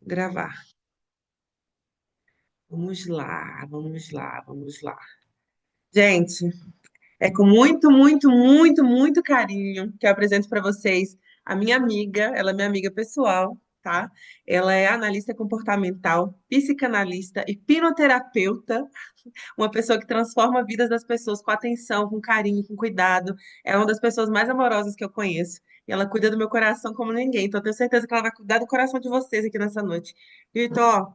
Gravar. Vamos lá, vamos lá, vamos lá. Gente, é com muito, muito, muito, muito carinho que eu apresento para vocês a minha amiga, ela é minha amiga pessoal, tá? Ela é analista comportamental, psicanalista, hipnoterapeuta, uma pessoa que transforma vidas das pessoas com atenção, com carinho, com cuidado. É uma das pessoas mais amorosas que eu conheço. E ela cuida do meu coração como ninguém. Então, eu tenho certeza que ela vai cuidar do coração de vocês aqui nessa noite. Vitor,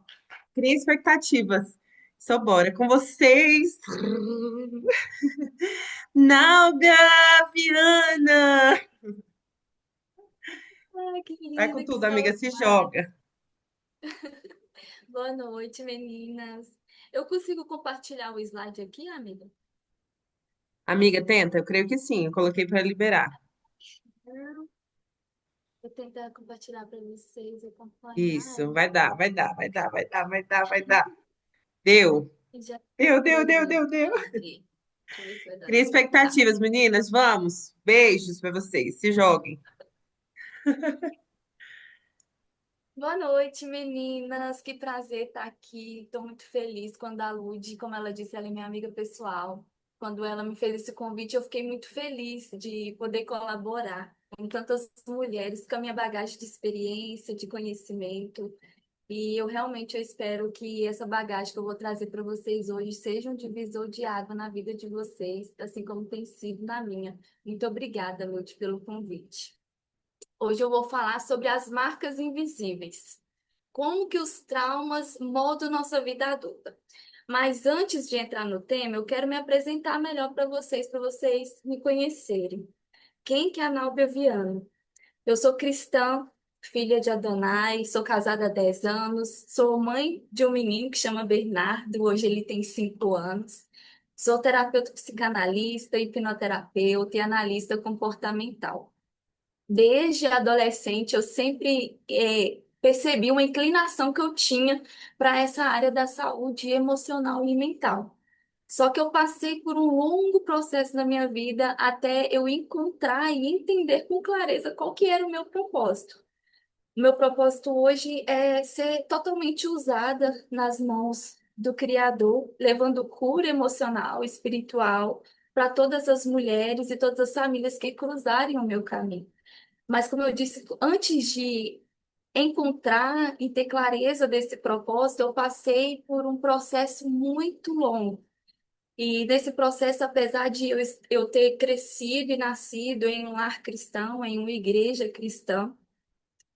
cria expectativas. Só bora com vocês. Nalga Viana! Ai, que Vai com linda, que tudo, amiga, se saudade. joga. Boa noite, meninas. Eu consigo compartilhar o slide aqui, amiga? Amiga, tenta? Eu creio que sim. Eu coloquei para liberar. Vou tentar compartilhar para vocês Isso, acompanharem. vai dar, vai dar, vai dar, vai dar, vai dar, vai dar. Deu. E já, Deu, deu, deu, beleza, deu, deu. coloquei. Deixa eu ver se vai dar Cria certo. Tá. expectativas, meninas. Vamos. Beijos para vocês. Se joguem. Boa noite, meninas. Que prazer estar aqui. Estou muito feliz quando a Lud, como ela disse, ela é minha amiga pessoal. Quando ela me fez esse convite, eu fiquei muito feliz de poder colaborar com tantas mulheres, com a minha bagagem de experiência, de conhecimento. E eu espero que essa bagagem que eu vou trazer para vocês hoje seja um divisor de água na vida de vocês, assim como tem sido na minha. Muito obrigada, Lud, pelo convite. Hoje eu vou falar sobre as marcas invisíveis. Como que os traumas moldam nossa vida adulta. Mas antes de entrar no tema, eu quero me apresentar melhor para vocês me conhecerem. Quem que é a Nálbia Viana? Eu sou cristã, filha de Adonai, sou casada há 10 anos, sou mãe de um menino que chama Bernardo, hoje ele tem 5 anos. Sou terapeuta psicanalista, hipnoterapeuta e analista comportamental. Desde adolescente, eu sempre percebi uma inclinação que eu tinha para essa área da saúde emocional e mental. Só que eu passei por um longo processo na minha vida até eu encontrar e entender com clareza qual que era o meu propósito. O meu propósito hoje é ser totalmente usada nas mãos do Criador, levando cura emocional, espiritual para todas as mulheres e todas as famílias que cruzarem o meu caminho. Mas, como eu disse, antes de encontrar e ter clareza desse propósito, eu passei por um processo muito longo. E nesse processo, apesar de eu ter crescido e nascido em um lar cristão, em uma igreja cristã,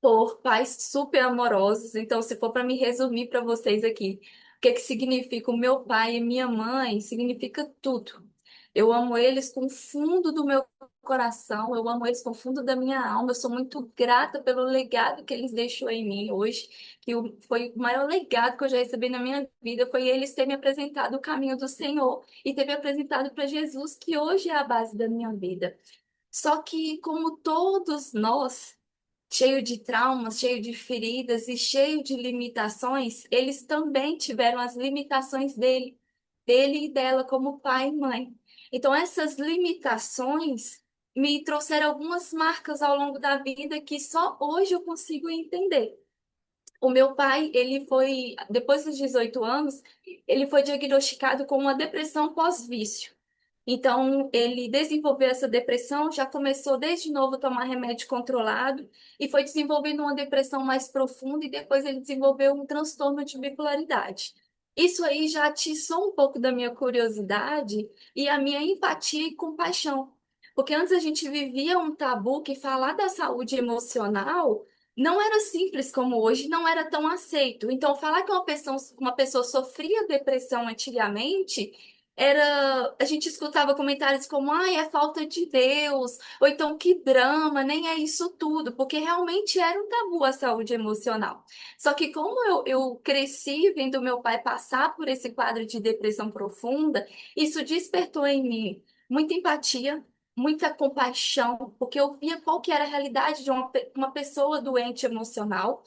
por pais super amorosos. Então, se for para me resumir para vocês aqui, o que que significa o meu pai e minha mãe, significa tudo. Eu amo eles com o fundo do meu coração, eu amo eles com o fundo da minha alma. Eu sou muito grata pelo legado que eles deixou em mim hoje, foi o maior legado que eu já recebi na minha vida, foi eles terem me apresentado o caminho do Senhor e ter me apresentado para Jesus, que hoje é a base da minha vida. Só que, como todos nós, cheio de traumas, cheio de feridas e cheio de limitações, eles também tiveram as limitações dele e dela como pai e mãe. Então, essas limitações me trouxeram algumas marcas ao longo da vida que só hoje eu consigo entender. O meu pai, depois dos 18 anos, ele foi diagnosticado com uma depressão pós-vício. Então, ele desenvolveu essa depressão, já começou desde novo a tomar remédio controlado e foi desenvolvendo uma depressão mais profunda e depois ele desenvolveu um transtorno de bipolaridade. Isso aí já atiçou um pouco da minha curiosidade e a minha empatia e compaixão. Porque antes a gente vivia um tabu que falar da saúde emocional não era simples como hoje, não era tão aceito. Então, falar que uma pessoa sofria depressão antigamente a gente escutava comentários como, ai, é falta de Deus, ou então que drama, nem é isso tudo, porque realmente era um tabu a saúde emocional. Só que como eu cresci vendo meu pai passar por esse quadro de depressão profunda, isso despertou em mim muita empatia, muita compaixão, porque eu via qual que era a realidade de uma pessoa doente emocional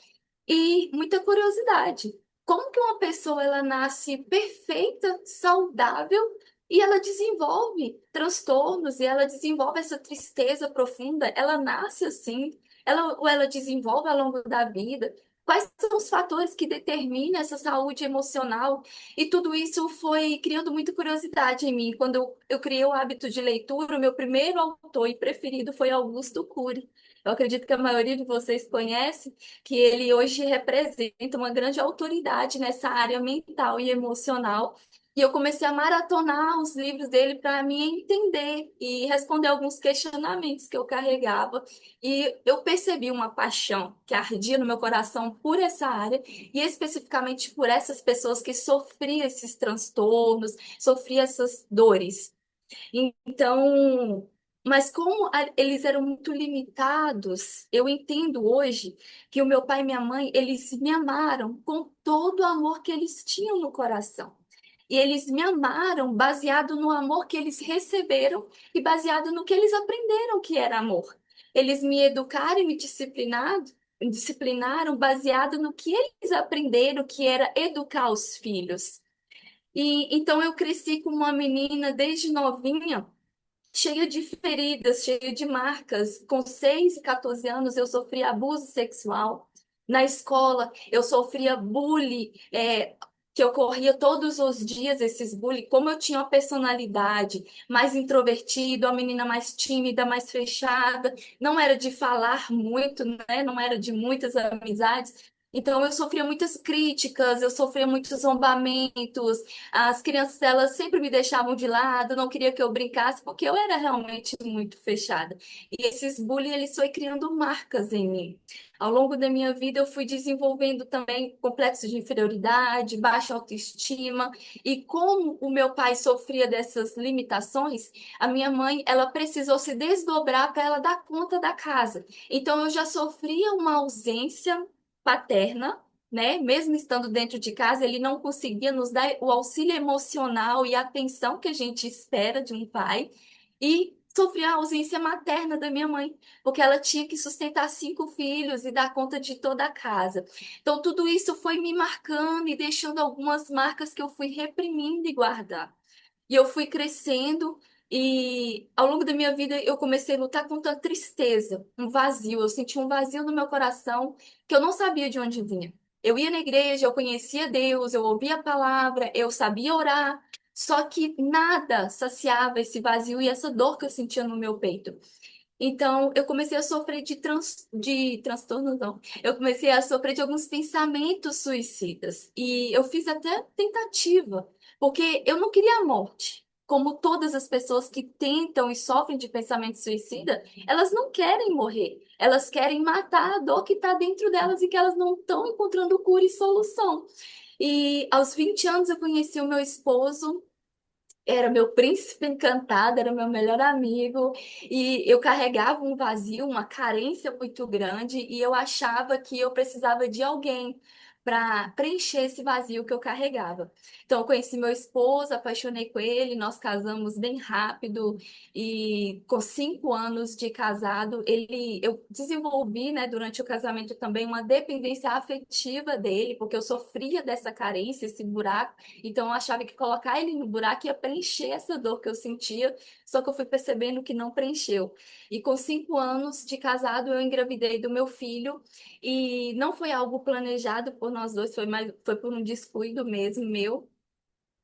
e muita curiosidade. Como que uma pessoa ela nasce perfeita, saudável e ela desenvolve transtornos e ela desenvolve essa tristeza profunda? Ela nasce assim, ou ela desenvolve ao longo da vida. Quais são os fatores que determinam essa saúde emocional? E tudo isso foi criando muita curiosidade em mim. Quando eu criei o hábito de leitura, o meu primeiro autor e preferido foi Augusto Cury. Eu acredito que a maioria de vocês conhece, que ele hoje representa uma grande autoridade nessa área mental e emocional. E eu comecei a maratonar os livros dele para me entender e responder alguns questionamentos que eu carregava. E eu percebi uma paixão que ardia no meu coração por essa área e especificamente por essas pessoas que sofriam esses transtornos, sofriam essas dores. Então, mas como eles eram muito limitados, eu entendo hoje que o meu pai e minha mãe, eles me amaram com todo o amor que eles tinham no coração. E eles me amaram baseado no amor que eles receberam e baseado no que eles aprenderam que era amor. Eles me educaram e me disciplinaram baseado no que eles aprenderam que era educar os filhos. E então eu cresci como uma menina desde novinha cheia de feridas, cheia de marcas. Com 6 e 14 anos, eu sofria abuso sexual. Na escola, eu sofria bullying, que ocorria todos os dias, esses bullying. Como eu tinha uma personalidade mais introvertida, uma menina mais tímida, mais fechada, não era de falar muito, né? Não era de muitas amizades. Então, eu sofria muitas críticas, eu sofria muitos zombamentos, as crianças, elas sempre me deixavam de lado, não queria que eu brincasse, porque eu era realmente muito fechada. E esses bullying, eles foi criando marcas em mim. Ao longo da minha vida, eu fui desenvolvendo também complexos de inferioridade, baixa autoestima. E como o meu pai sofria dessas limitações, a minha mãe, ela precisou se desdobrar para ela dar conta da casa. Então, eu já sofria uma ausência paterna, né? Mesmo estando dentro de casa, ele não conseguia nos dar o auxílio emocional e a atenção que a gente espera de um pai. E sofria a ausência materna da minha mãe, porque ela tinha que sustentar 5 filhos e dar conta de toda a casa. Então, tudo isso foi me marcando e deixando algumas marcas que eu fui reprimindo e guardar. E eu fui crescendo e ao longo da minha vida eu comecei a lutar contra a tristeza, um vazio. Eu senti um vazio no meu coração que eu não sabia de onde vinha. Eu ia na igreja, eu conhecia Deus, eu ouvia a palavra, eu sabia orar, só que nada saciava esse vazio e essa dor que eu sentia no meu peito. Então, eu comecei a sofrer de transtorno, não. Eu comecei a sofrer de alguns pensamentos suicidas. E eu fiz até tentativa, porque eu não queria a morte. Como todas as pessoas que tentam e sofrem de pensamento suicida, elas não querem morrer. Elas querem matar a dor que está dentro delas e que elas não estão encontrando cura e solução. E aos 20 anos eu conheci o meu esposo, era meu príncipe encantado, era meu melhor amigo, e eu carregava um vazio, uma carência muito grande, e eu achava que eu precisava de alguém para preencher esse vazio que eu carregava. Então, eu conheci meu esposo, apaixonei com ele, nós casamos bem rápido, e com 5 anos de casado, eu desenvolvi, né, durante o casamento também uma dependência afetiva dele, porque eu sofria dessa carência, esse buraco. Então, eu achava que colocar ele no buraco ia preencher essa dor que eu sentia, só que eu fui percebendo que não preencheu. E com 5 anos de casado, eu engravidei do meu filho, e não foi algo planejado por nós dois, foi por um descuido mesmo meu.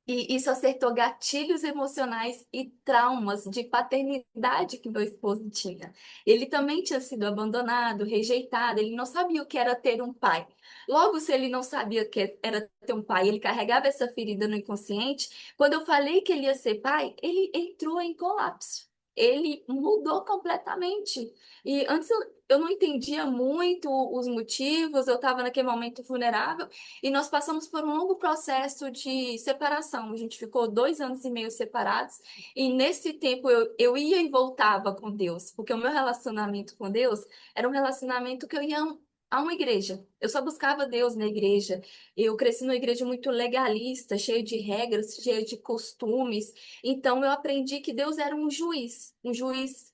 E isso acertou gatilhos emocionais e traumas de paternidade que meu esposo tinha. Ele também tinha sido abandonado, rejeitado, ele não sabia o que era ter um pai. Logo, se ele não sabia o que era ter um pai, ele carregava essa ferida no inconsciente. Quando eu falei que ele ia ser pai, ele entrou em colapso. Ele mudou completamente. E antes eu não entendia muito os motivos, eu estava naquele momento vulnerável. E nós passamos por um longo processo de separação. A gente ficou 2 anos e meio separados. E nesse tempo eu ia e voltava com Deus, porque o meu relacionamento com Deus era um relacionamento que eu ia a uma igreja. Eu só buscava Deus na igreja. Eu cresci numa igreja muito legalista, cheia de regras, cheia de costumes. Então eu aprendi que Deus era um juiz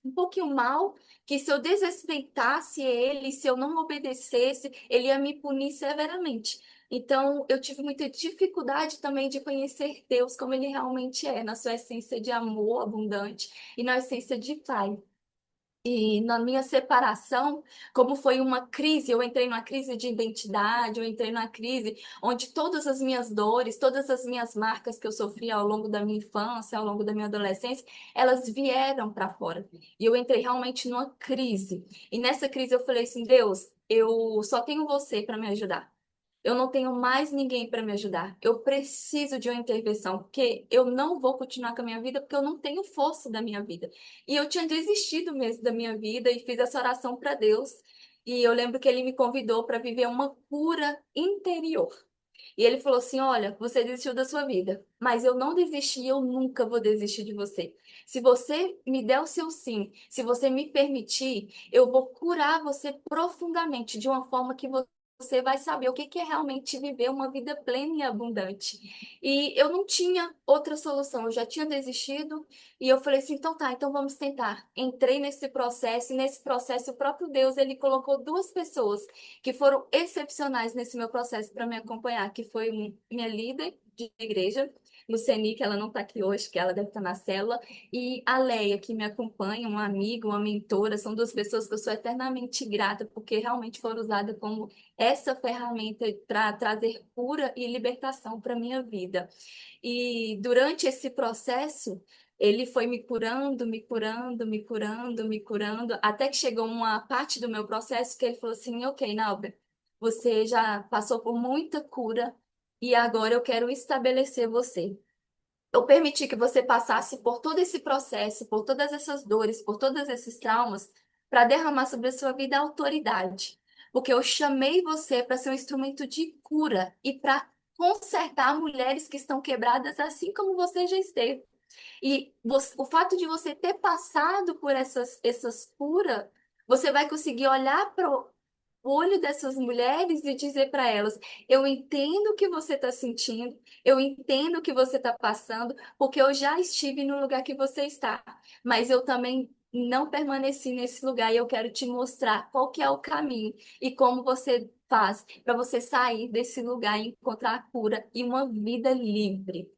um pouquinho mau, que se eu desrespeitasse ele, se eu não obedecesse, ele ia me punir severamente. Então, eu tive muita dificuldade também de conhecer Deus como ele realmente é, na sua essência de amor abundante e na essência de Pai. E na minha separação, como foi uma crise, eu entrei numa crise de identidade, eu entrei numa crise onde todas as minhas dores, todas as minhas marcas que eu sofri ao longo da minha infância, ao longo da minha adolescência, elas vieram para fora. E eu entrei realmente numa crise. E nessa crise eu falei assim, Deus, eu só tenho você para me ajudar. Eu não tenho mais ninguém para me ajudar. Eu preciso de uma intervenção, porque eu não vou continuar com a minha vida, porque eu não tenho força da minha vida. E eu tinha desistido mesmo da minha vida e fiz essa oração para Deus. E eu lembro que ele me convidou para viver uma cura interior. E ele falou assim: Olha, você desistiu da sua vida, mas eu não desisti, eu nunca vou desistir de você. Se você me der o seu sim, se você me permitir, eu vou curar você profundamente, de uma forma que você vai saber o que que é realmente viver uma vida plena e abundante. E eu não tinha outra solução, eu já tinha desistido, e eu falei assim: então tá, então vamos tentar. Entrei nesse processo, e nesse processo o próprio Deus, ele colocou duas pessoas que foram excepcionais nesse meu processo para me acompanhar, que foi minha líder de igreja, Luceni, que ela não está aqui hoje, que ela deve estar na célula, e a Leia, que me acompanha, uma amiga, uma mentora, são duas pessoas que eu sou eternamente grata, porque realmente foram usadas como essa ferramenta para trazer cura e libertação para minha vida. E durante esse processo, ele foi me curando, me curando, me curando, me curando, até que chegou uma parte do meu processo que ele falou assim: Ok, Nauber, você já passou por muita cura e agora eu quero estabelecer você. Eu permiti que você passasse por todo esse processo, por todas essas dores, por todos esses traumas, para derramar sobre a sua vida autoridade. Porque eu chamei você para ser um instrumento de cura e para consertar mulheres que estão quebradas, assim como você já esteve. E o fato de você ter passado por essas curas, você vai conseguir olhar para o olho dessas mulheres e dizer para elas: eu entendo o que você está sentindo, eu entendo o que você está passando, porque eu já estive no lugar que você está, mas eu também não permaneci nesse lugar e eu quero te mostrar qual que é o caminho e como você faz para você sair desse lugar e encontrar a cura e uma vida livre.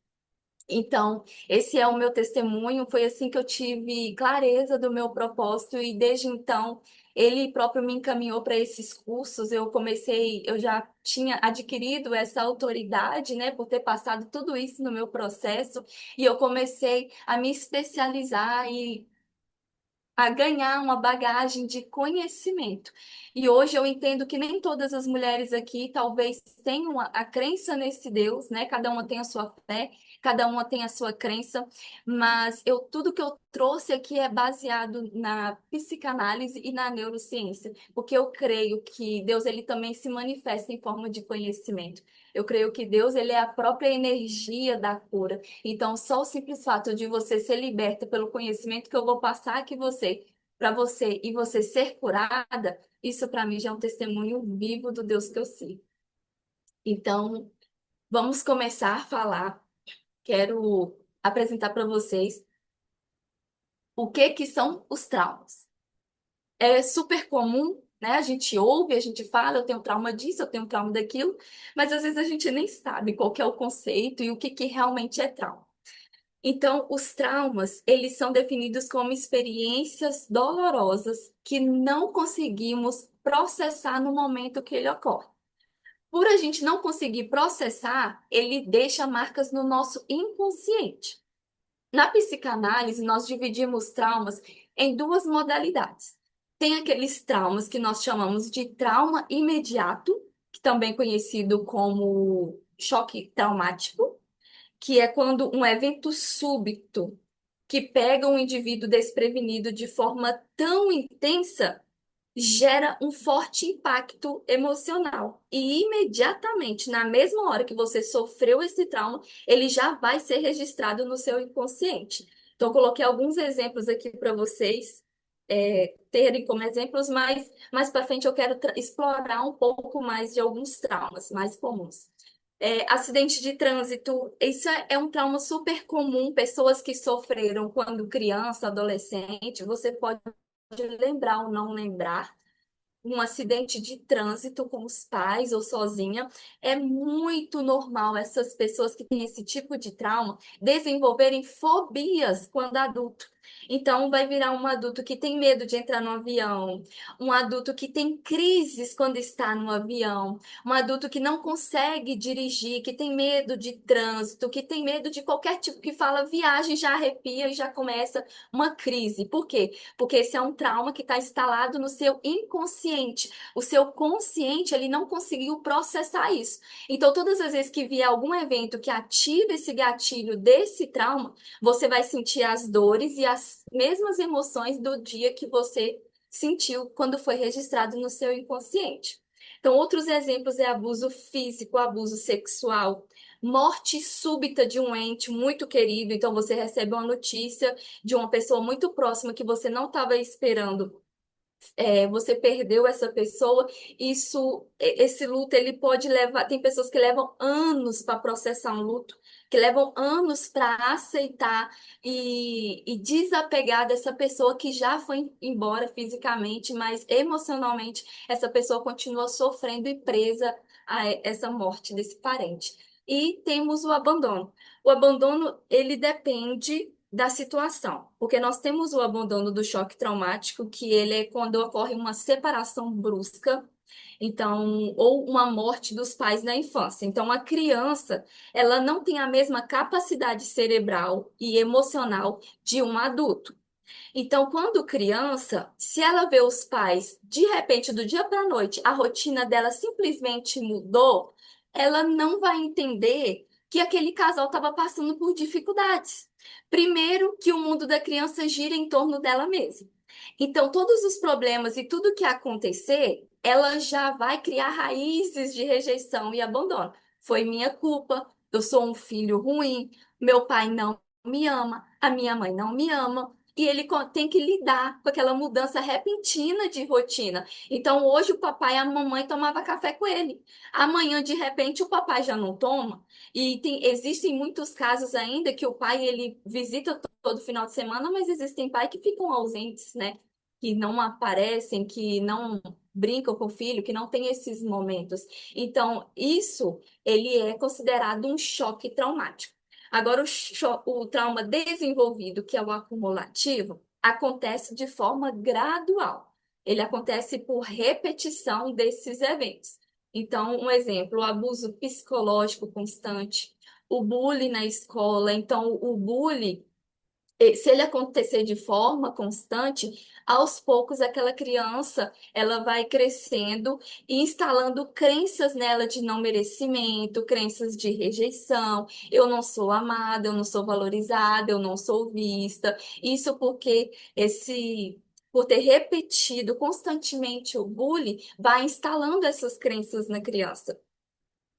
Então, esse é o meu testemunho. Foi assim que eu tive clareza do meu propósito, e desde então, ele próprio me encaminhou para esses cursos. Eu já tinha adquirido essa autoridade, né, por ter passado tudo isso no meu processo, e eu comecei a me especializar e a ganhar uma bagagem de conhecimento. E hoje eu entendo que nem todas as mulheres aqui talvez tenham a crença nesse Deus, né? Cada uma tem a sua fé, cada uma tem a sua crença, mas tudo que eu trouxe aqui é baseado na psicanálise e na neurociência, porque eu creio que Deus ele também se manifesta em forma de conhecimento. Eu creio que Deus ele é a própria energia da cura. Então, só o simples fato de você ser liberta pelo conhecimento que eu vou passar aqui para você e você ser curada, isso para mim já é um testemunho vivo do Deus que eu sigo. Então, vamos começar a falar. Quero apresentar para vocês o que que são os traumas. É super comum, né? A gente ouve, a gente fala, eu tenho trauma disso, eu tenho trauma daquilo, mas às vezes a gente nem sabe qual que é o conceito e o que que realmente é trauma. Então, os traumas, eles são definidos como experiências dolorosas que não conseguimos processar no momento que ele ocorre. Por a gente não conseguir processar, ele deixa marcas no nosso inconsciente. Na psicanálise, nós dividimos traumas em duas modalidades. Tem aqueles traumas que nós chamamos de trauma imediato, que também é conhecido como choque traumático, que é quando um evento súbito que pega um indivíduo desprevenido de forma tão intensa gera um forte impacto emocional. E imediatamente, na mesma hora que você sofreu esse trauma, ele já vai ser registrado no seu inconsciente. Então, eu coloquei alguns exemplos aqui para vocês terem como exemplos, mas mais para frente eu quero explorar um pouco mais de alguns traumas mais comuns. Acidente de trânsito, isso é um trauma super comum, pessoas que sofreram quando criança, adolescente, você pode lembrar ou não lembrar, um acidente de trânsito com os pais ou sozinha. É muito normal essas pessoas que têm esse tipo de trauma desenvolverem fobias quando adulto. Então, vai virar um adulto que tem medo de entrar no avião, um adulto que tem crises quando está no avião, um adulto que não consegue dirigir, que tem medo de trânsito, que tem medo de qualquer tipo que fala viagem, já arrepia e já começa uma crise. Por quê? Porque esse é um trauma que está instalado no seu inconsciente. O seu consciente, ele não conseguiu processar isso. Então, todas as vezes que vier algum evento que ative esse gatilho desse trauma, você vai sentir as dores e as mesmas emoções do dia que você sentiu quando foi registrado no seu inconsciente. Então, outros exemplos é abuso físico, abuso sexual, morte súbita de um ente muito querido. Então, você recebe uma notícia de uma pessoa muito próxima que você não estava esperando, você perdeu essa pessoa, esse luto ele pode levar, tem pessoas que levam anos para processar um luto, que levam anos para aceitar e desapegar dessa pessoa que já foi embora fisicamente, mas emocionalmente essa pessoa continua sofrendo e presa a essa morte desse parente. E temos o abandono. O abandono, ele depende da situação, porque nós temos o abandono do choque traumático, que ele é quando ocorre uma separação brusca, então, ou uma morte dos pais na infância. Então, a criança, ela não tem a mesma capacidade cerebral e emocional de um adulto. Então, quando criança, se ela vê os pais, de repente, do dia para a noite, a rotina dela simplesmente mudou, ela não vai entender que aquele casal estava passando por dificuldades. Primeiro, que o mundo da criança gira em torno dela mesma. Então, todos os problemas e tudo que acontecer, ela já vai criar raízes de rejeição e abandono. Foi minha culpa, eu sou um filho ruim, meu pai não me ama, a minha mãe não me ama. E ele tem que lidar com aquela mudança repentina de rotina. Então, hoje o papai e a mamãe tomavam café com ele. Amanhã, de repente, o papai já não toma. E existem muitos casos ainda que o pai ele visita todo final de semana, mas existem pais que ficam ausentes, né? Que não aparecem, que não brincam com o filho, que não tem esses momentos. Então, isso ele é considerado um choque traumático. Agora, o trauma desenvolvido, que é o acumulativo, acontece de forma gradual. Ele acontece por repetição desses eventos. Então, um exemplo, o abuso psicológico constante, o bullying na escola. Então, o bullying se ele acontecer de forma constante, aos poucos aquela criança ela vai crescendo e instalando crenças nela de não merecimento, crenças de rejeição. Eu não sou amada, eu não sou valorizada, eu não sou vista. Isso porque por ter repetido constantemente o bullying, vai instalando essas crenças na criança.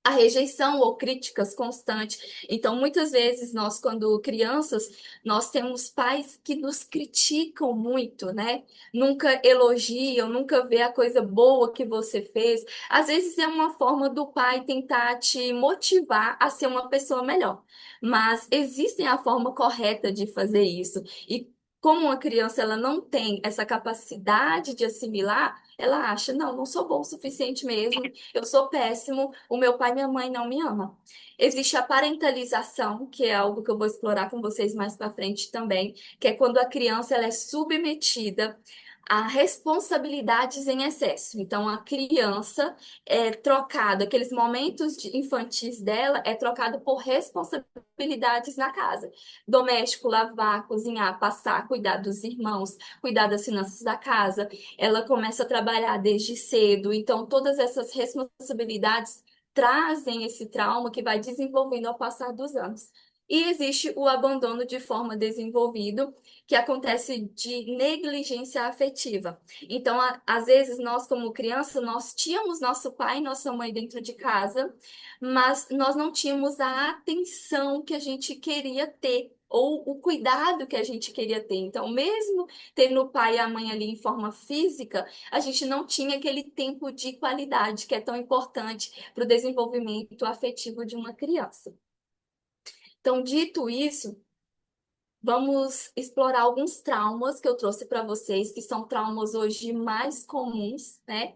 A rejeição ou críticas constantes. Então, muitas vezes, nós, quando crianças, nós temos pais que nos criticam muito, né? Nunca elogiam, nunca vê a coisa boa que você fez. Às vezes, é uma forma do pai tentar te motivar a ser uma pessoa melhor. Mas existe a forma correta de fazer isso. E como uma criança ela não tem essa capacidade de assimilar, ela acha, não, não sou bom o suficiente mesmo, eu sou péssimo, o meu pai e minha mãe não me amam. Existe a parentalização, que é algo que eu vou explorar com vocês mais para frente também, que é quando a criança ela é submetida a responsabilidades em excesso. Então, a criança é trocada, aqueles momentos infantis dela é trocado por responsabilidades na casa. Doméstico, lavar, cozinhar, passar, cuidar dos irmãos, cuidar das finanças da casa. Ela começa a trabalhar desde cedo, então todas essas responsabilidades trazem esse trauma que vai desenvolvendo ao passar dos anos. E existe o abandono de forma desenvolvido, que acontece de negligência afetiva. Então, às vezes, nós, como criança, nós tínhamos nosso pai e nossa mãe dentro de casa, mas nós não tínhamos a atenção que a gente queria ter, ou o cuidado que a gente queria ter. Então, mesmo tendo o pai e a mãe ali em forma física, a gente não tinha aquele tempo de qualidade que é tão importante para o desenvolvimento afetivo de uma criança. Então, dito isso, vamos explorar alguns traumas que eu trouxe para vocês, que são traumas hoje mais comuns, né?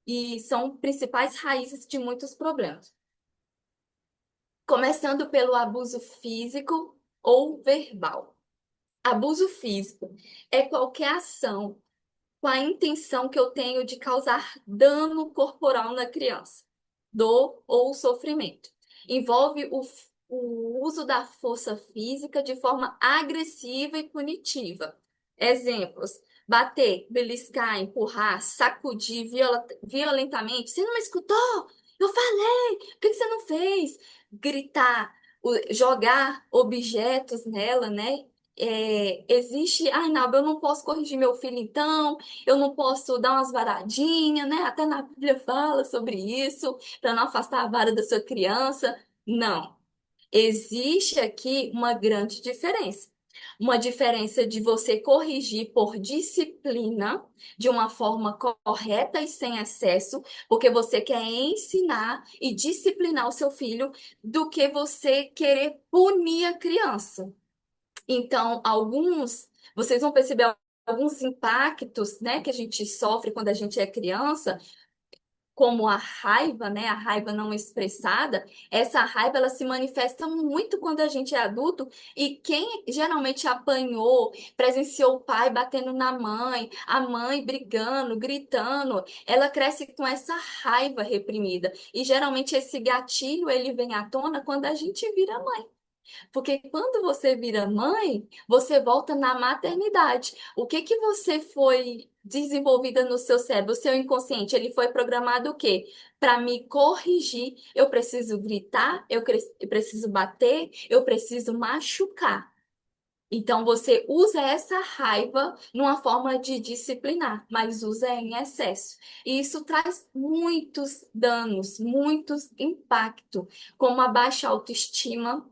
E são principais raízes de muitos problemas. Começando pelo abuso físico ou verbal. Abuso físico é qualquer ação com a intenção que eu tenho de causar dano corporal na criança, dor ou sofrimento. Envolve o uso da força física de forma agressiva e punitiva. Exemplos: bater, beliscar, empurrar, sacudir violentamente. Você não me escutou? Eu falei! Por que que você não fez? Gritar, jogar objetos nela, né? Existe, ai, não, eu não posso corrigir meu filho então, eu não posso dar umas varadinhas, né? Até na Bíblia fala sobre isso, para não afastar a vara da sua criança. Não. Existe aqui uma grande diferença. Uma diferença de você corrigir por disciplina, de uma forma correta e sem excesso, porque você quer ensinar e disciplinar o seu filho, do que você querer punir a criança. Então, vocês vão perceber alguns impactos, né, que a gente sofre quando a gente é criança, como a raiva, né, a raiva não expressada. Essa raiva, ela se manifesta muito quando a gente é adulto, e quem geralmente apanhou, presenciou o pai batendo na mãe, a mãe brigando, gritando, ela cresce com essa raiva reprimida. E geralmente esse gatilho, ele vem à tona quando a gente vira mãe. Porque quando você vira mãe, você volta na maternidade. O que que você foi desenvolvida no seu cérebro? O seu inconsciente, ele foi programado o quê? Para me corrigir, eu preciso gritar, eu preciso bater, eu preciso machucar. Então você usa essa raiva numa forma de disciplinar, mas usa em excesso. E isso traz muitos danos, muitos impactos, como a baixa autoestima,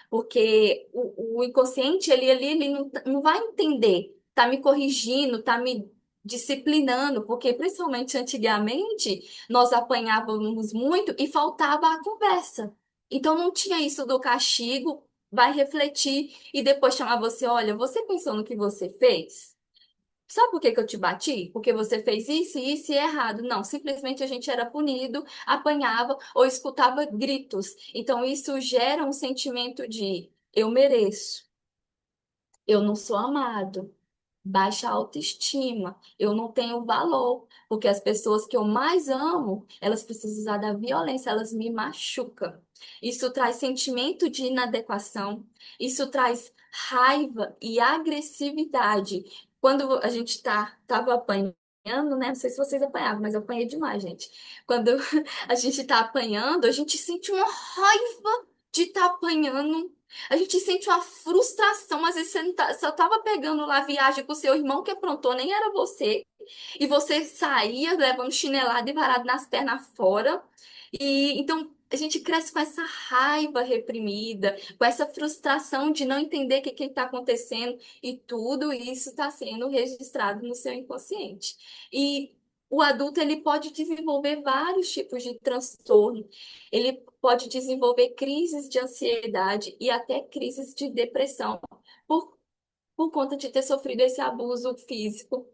porque o inconsciente, ele não vai entender, tá me corrigindo, tá me disciplinando, porque principalmente antigamente nós apanhávamos muito e faltava a conversa. Então não tinha isso do castigo, vai refletir e depois chamar você: olha, você pensou no que você fez? Sabe por que que eu te bati? Porque você fez isso, isso e errado. Não, simplesmente a gente era punido, apanhava ou escutava gritos. Então isso gera um sentimento de eu mereço, eu não sou amado, baixa autoestima, eu não tenho valor, porque as pessoas que eu mais amo, elas precisam usar da violência, elas me machucam. Isso traz sentimento de inadequação, isso traz raiva e agressividade. Quando a gente tava apanhando, né? Não sei se vocês apanhavam, mas eu apanhei demais, gente. Quando a gente tá apanhando, a gente sente uma raiva de estar apanhando. A gente sente uma frustração, às vezes você não só tava pegando lá a viagem com o seu irmão que aprontou, nem era você. E você saía levando chinelada e varado nas pernas fora. E então a gente cresce com essa raiva reprimida, com essa frustração de não entender o que está acontecendo, e tudo isso está sendo registrado no seu inconsciente. E o adulto, ele pode desenvolver vários tipos de transtorno. Ele pode desenvolver crises de ansiedade e até crises de depressão por, por conta de ter sofrido esse abuso físico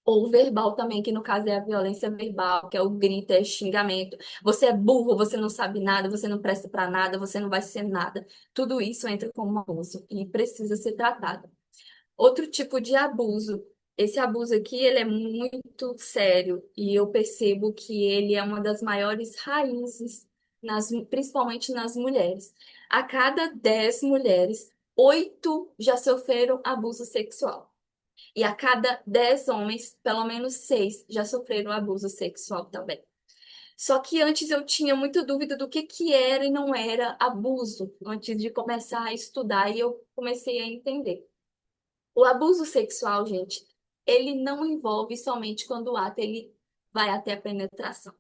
ou verbal também, que no caso é a violência verbal, que é o grito, é xingamento. Você é burro, você não sabe nada, você não presta para nada, você não vai ser nada. Tudo isso entra como abuso e precisa ser tratado. Outro tipo de abuso. Esse abuso aqui, ele é muito sério, e eu percebo que ele é uma das maiores raízes, principalmente nas mulheres. A cada 10 mulheres, 8 já sofreram abuso sexual. E a cada 10 homens, pelo menos 6 já sofreram abuso sexual também. Só que antes eu tinha muita dúvida do que era e não era abuso, antes de começar a estudar, e eu comecei a entender. O abuso sexual, gente, ele não envolve somente quando o ato ele vai até a penetração.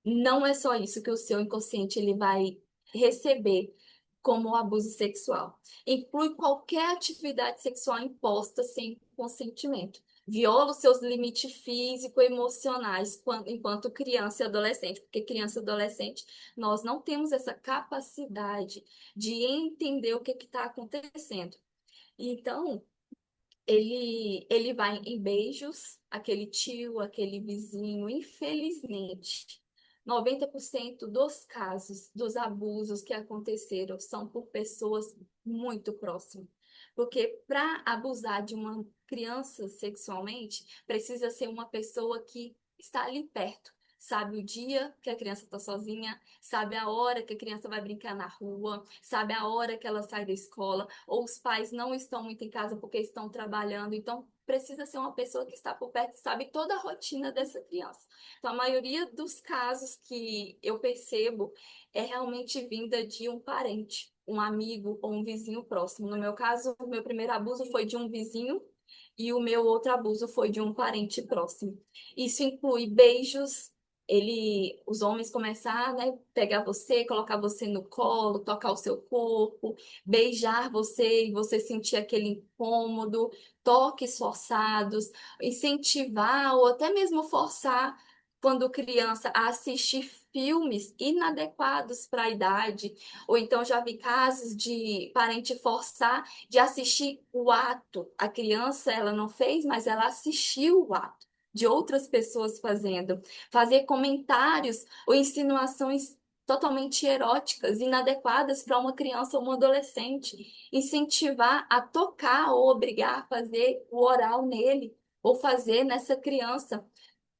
Não é só isso que o seu inconsciente ele vai receber como abuso sexual. Inclui qualquer atividade sexual imposta sem consentimento. Viola os seus limites físicos e emocionais enquanto criança e adolescente, porque criança e adolescente nós não temos essa capacidade de entender o que está acontecendo. Então, ele vai em beijos, aquele tio, aquele vizinho, infelizmente. 90% dos casos dos abusos que aconteceram são por pessoas muito próximas. Porque para abusar de uma criança sexualmente, precisa ser uma pessoa que está ali perto. Sabe o dia que a criança está sozinha, sabe a hora que a criança vai brincar na rua, sabe a hora que ela sai da escola, ou os pais não estão muito em casa porque estão trabalhando. Então, precisa ser uma pessoa que está por perto e sabe toda a rotina dessa criança. Então, a maioria dos casos que eu percebo é realmente vinda de um parente, um amigo ou um vizinho próximo. No meu caso, o meu primeiro abuso foi de um vizinho e o meu outro abuso foi de um parente próximo. Isso inclui beijos, os homens começar, né, pegar você, colocar você no colo, tocar o seu corpo, beijar você e você sentir aquele incômodo, toques forçados, incentivar ou até mesmo forçar quando criança a assistir filmes inadequados para a idade, ou então já vi casos de parente forçar de assistir o ato. A criança, ela não fez, mas ela assistiu o ato de outras pessoas fazendo. Fazer comentários ou insinuações totalmente eróticas, inadequadas para uma criança ou um adolescente. Incentivar a tocar ou obrigar a fazer o oral nele, ou fazer nessa criança.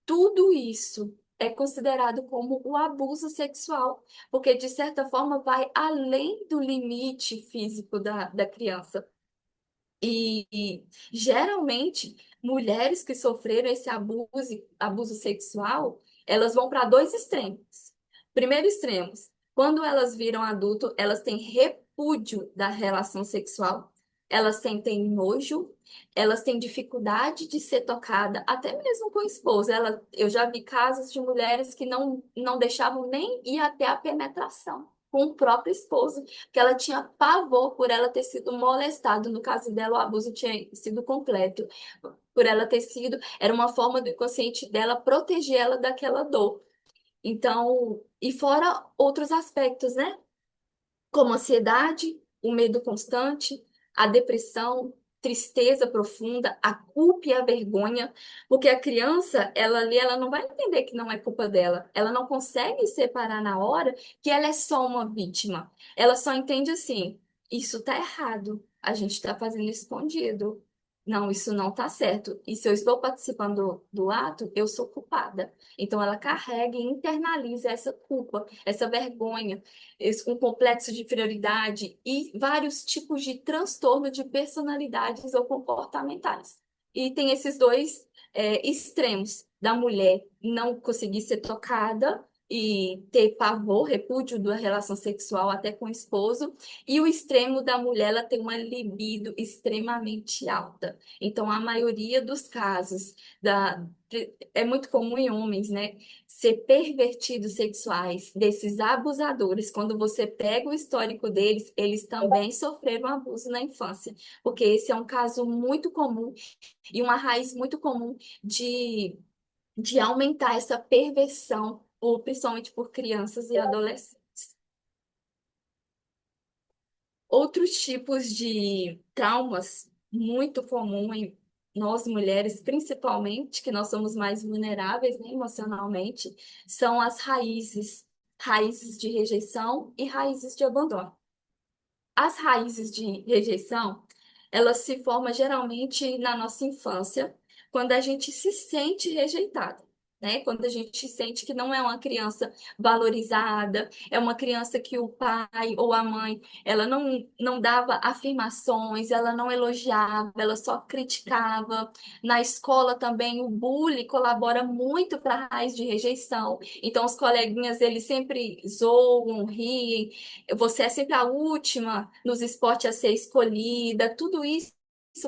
Tudo isso é considerado como o abuso sexual, porque de certa forma vai além do limite físico da criança. E geralmente, mulheres que sofreram esse abuso sexual, elas vão para dois extremos. Primeiro extremo, quando elas viram adulto, elas têm repúdio da relação sexual, elas sentem nojo, elas têm dificuldade de ser tocada, até mesmo com o esposo. Eu já vi casos de mulheres que não deixavam nem ir até a penetração com o próprio esposo, que ela tinha pavor por ela ter sido molestada. No caso dela, o abuso tinha sido completo. Por ela ter sido, era uma forma do inconsciente dela proteger ela daquela dor. Então, e fora outros aspectos, né? Como a ansiedade, o medo constante, a depressão, tristeza profunda, a culpa e a vergonha, porque a criança, ela ali, ela não vai entender que não é culpa dela. Ela não consegue separar na hora que ela é só uma vítima. Ela só entende assim: isso tá errado, a gente tá fazendo escondido. Não, isso não tá certo. E se eu estou participando do ato, eu sou culpada. Então ela carrega e internaliza essa culpa, essa vergonha, um complexo de inferioridade e vários tipos de transtorno de personalidades ou comportamentais. E tem esses dois extremos da mulher não conseguir ser tocada e ter pavor, repúdio da relação sexual até com o esposo, e o extremo da mulher ela tem uma libido extremamente alta. Então, a maioria dos casos é muito comum em homens, né? Ser pervertidos sexuais desses abusadores, quando você pega o histórico deles, eles também sofreram abuso na infância, porque esse é um caso muito comum e uma raiz muito comum de aumentar essa perversão, principalmente por crianças e adolescentes. Outros tipos de traumas muito comum em nós mulheres, principalmente, que nós somos mais vulneráveis, né, emocionalmente, são as raízes de rejeição e raízes de abandono. As raízes de rejeição, elas se formam geralmente na nossa infância, quando a gente se sente rejeitado, né? Quando a gente sente que não é uma criança valorizada, é uma criança que o pai ou a mãe, ela não dava afirmações, ela não elogiava, ela só criticava. Na escola também o bullying colabora muito para a raiz de rejeição. Então os coleguinhas, eles sempre zoam, riem, você é sempre a última nos esportes a ser escolhida, tudo isso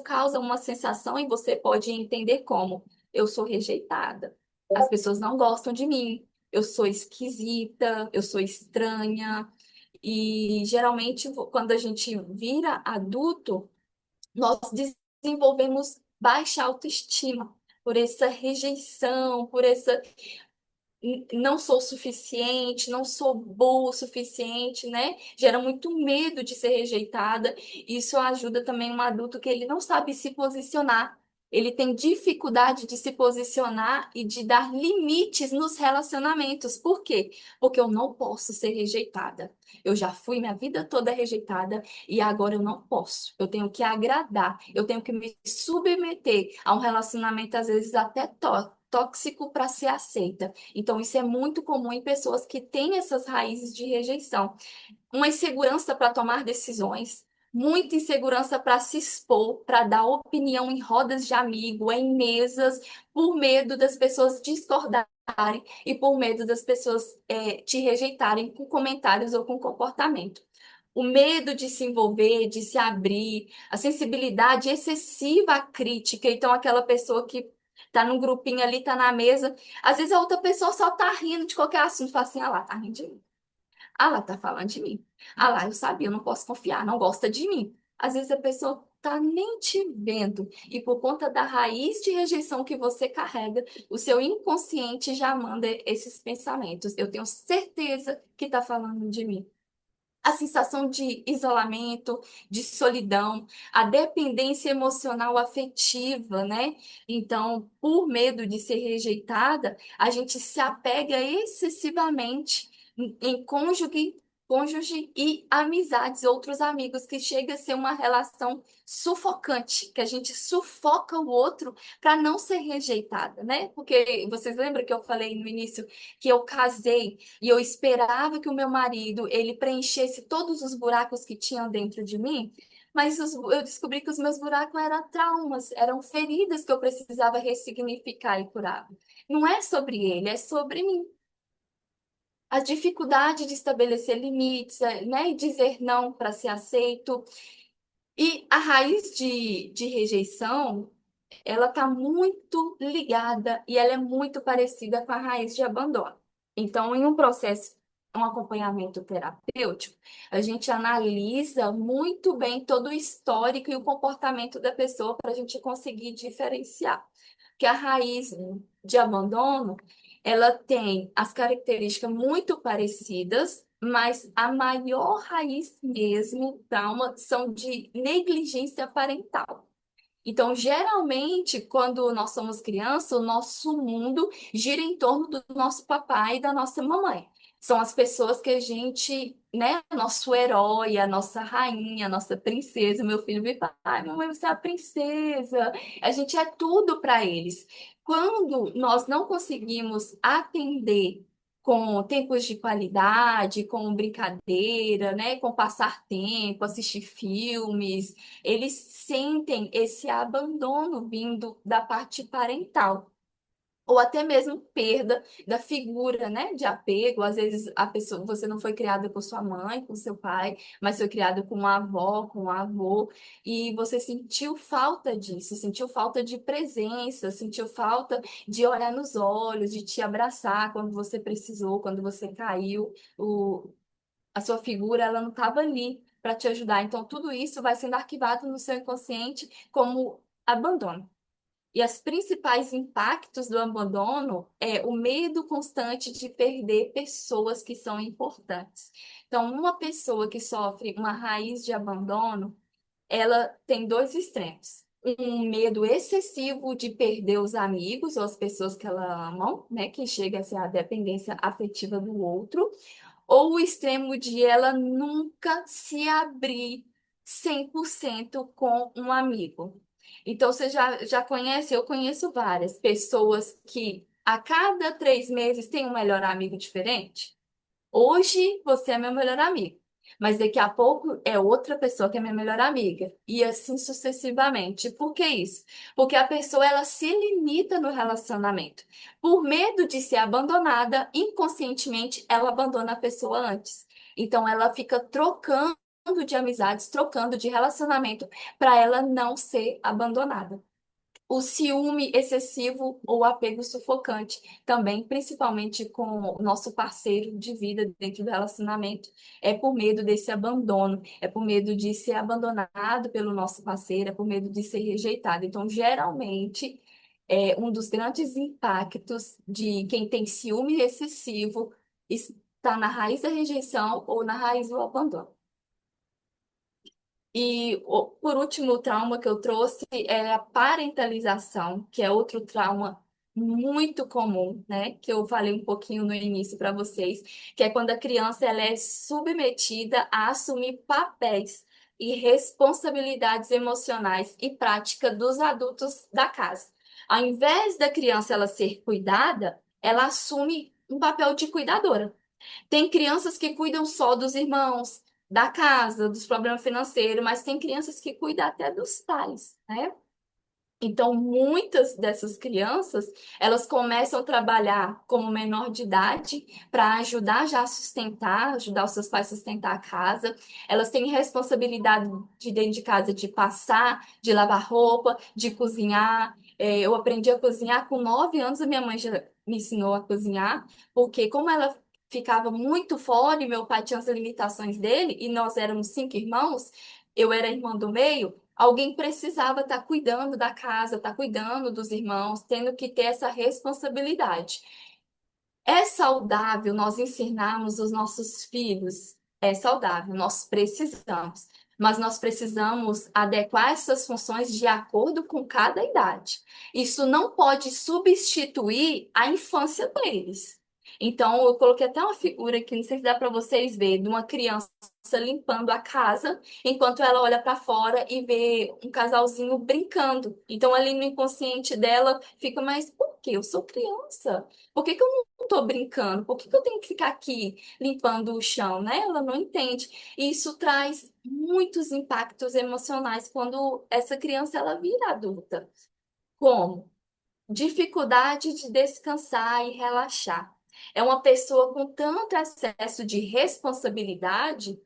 causa uma sensação e você pode entender como eu sou rejeitada. As pessoas não gostam de mim, eu sou esquisita, eu sou estranha. E geralmente, quando a gente vira adulto, nós desenvolvemos baixa autoestima por essa rejeição, por essa não sou suficiente, não sou boa o suficiente, né? Gera muito medo de ser rejeitada. Isso ajuda também um adulto que ele não sabe se posicionar. Ele tem dificuldade de se posicionar e de dar limites nos relacionamentos. Por quê? Porque eu não posso ser rejeitada. Eu já fui minha vida toda rejeitada e agora eu não posso. Eu tenho que agradar, eu tenho que me submeter a um relacionamento, às vezes até tóxico, para ser aceita. Então, isso é muito comum em pessoas que têm essas raízes de rejeição. Uma insegurança para tomar decisões, muita insegurança para se expor, para dar opinião em rodas de amigo, em mesas, por medo das pessoas discordarem e por medo das pessoas te rejeitarem com comentários ou com comportamento. O medo de se envolver, de se abrir, a sensibilidade excessiva à crítica. Então, aquela pessoa que tá num grupinho ali, tá na mesa, às vezes a outra pessoa só tá rindo de qualquer assunto, fala assim, ah lá, tá rindo de mim. Ah lá, tá falando de mim. Ah lá, eu sabia, eu não posso confiar, não gosta de mim. Às vezes a pessoa tá nem te vendo e por conta da raiz de rejeição que você carrega, o seu inconsciente já manda esses pensamentos. Eu tenho certeza que tá falando de mim. A sensação de isolamento, de solidão, a dependência emocional afetiva, né? Então, por medo de ser rejeitada, a gente se apega excessivamente em cônjuge e amizades, outros amigos, que chega a ser uma relação sufocante, que a gente sufoca o outro para não ser rejeitada, né? Porque vocês lembram que eu falei no início que eu casei e eu esperava que o meu marido ele preenchesse todos os buracos que tinham dentro de mim, mas eu descobri que os meus buracos eram traumas, eram feridas que eu precisava ressignificar e curar. Não é sobre ele, é sobre mim. A dificuldade de estabelecer limites, né, e dizer não para ser aceito. E a raiz de rejeição, ela está muito ligada e ela é muito parecida com a raiz de abandono. Então, em um processo, um acompanhamento terapêutico, a gente analisa muito bem todo o histórico e o comportamento da pessoa para a gente conseguir diferenciar. Que a raiz de abandono, ela tem as características muito parecidas, mas a maior raiz mesmo, trauma, são de negligência parental. Então, geralmente, quando nós somos crianças, o nosso mundo gira em torno do nosso papai e da nossa mamãe. São as pessoas que a gente, né, nosso herói, a nossa rainha, a nossa princesa. Meu filho me fala, ai, mamãe, você é a princesa. A gente é tudo para eles. Quando nós não conseguimos atender com tempos de qualidade, com brincadeira, né, com passar tempo, assistir filmes, eles sentem esse abandono vindo da parte parental. Ou até mesmo perda da figura, né, de apego. Às vezes a pessoa, você não foi criada com sua mãe, com seu pai, mas foi criada com uma avó, com um avô, e você sentiu falta disso, sentiu falta de presença, sentiu falta de olhar nos olhos, de te abraçar quando você precisou, quando você caiu. A sua figura, ela não estava ali para te ajudar. Então, tudo isso vai sendo arquivado no seu inconsciente como abandono. E os principais impactos do abandono é o medo constante de perder pessoas que são importantes. Então, uma pessoa que sofre uma raiz de abandono, ela tem dois extremos. Um medo excessivo de perder os amigos ou as pessoas que ela ama, né, que chega a ser a dependência afetiva do outro, ou o extremo de ela nunca se abrir 100% com um amigo. Então, você já conhece, eu conheço várias pessoas que a cada 3 meses tem um melhor amigo diferente. Hoje você é meu melhor amigo, mas daqui a pouco é outra pessoa que é minha melhor amiga. E assim sucessivamente. Por que isso? Porque a pessoa ela se limita no relacionamento. Por medo de ser abandonada, inconscientemente ela abandona a pessoa antes. Então ela fica trocando de amizades, trocando de relacionamento para ela não ser abandonada. O ciúme excessivo ou apego sufocante, também, principalmente com o nosso parceiro de vida dentro do relacionamento, é por medo desse abandono, é por medo de ser abandonado pelo nosso parceiro, é por medo de ser rejeitado. Então, geralmente, um dos grandes impactos de quem tem ciúme excessivo está na raiz da rejeição ou na raiz do abandono. Por último, o trauma que eu trouxe é a parentalização, que é outro trauma muito comum, né? Que eu falei um pouquinho no início para vocês, que é quando a criança ela é submetida a assumir papéis e responsabilidades emocionais e prática dos adultos da casa. Ao invés da criança ela ser cuidada, ela assume um papel de cuidadora. Tem crianças que cuidam só dos irmãos, da casa, dos problemas financeiros, mas tem crianças que cuidam até dos pais, né? Então, muitas dessas crianças, elas começam a trabalhar como menor de idade para ajudar já a sustentar, ajudar os seus pais a sustentar a casa. Elas têm responsabilidade de dentro de casa de passar, de lavar roupa, de cozinhar. Eu aprendi a cozinhar com 9 anos, a minha mãe já me ensinou a cozinhar, porque como ela ficava muito fora e meu pai tinha as limitações dele, e nós éramos 5 irmãos, eu era a irmã do meio. Alguém precisava estar cuidando da casa, estar cuidando dos irmãos, tendo que ter essa responsabilidade. É saudável nós ensinarmos os nossos filhos? É saudável, nós precisamos. Mas nós precisamos adequar essas funções de acordo com cada idade. Isso não pode substituir a infância deles. Então, eu coloquei até uma figura aqui, não sei se dá para vocês verem, de uma criança limpando a casa, enquanto ela olha para fora e vê um casalzinho brincando. Então, ali no inconsciente dela fica, mas por quê? Eu sou criança. Por que que eu não tô brincando? Por que que eu tenho que ficar aqui limpando o chão, né? Ela não entende. E isso traz muitos impactos emocionais quando essa criança ela vira adulta. Como? Dificuldade de descansar e relaxar. É uma pessoa com tanto excesso de responsabilidade,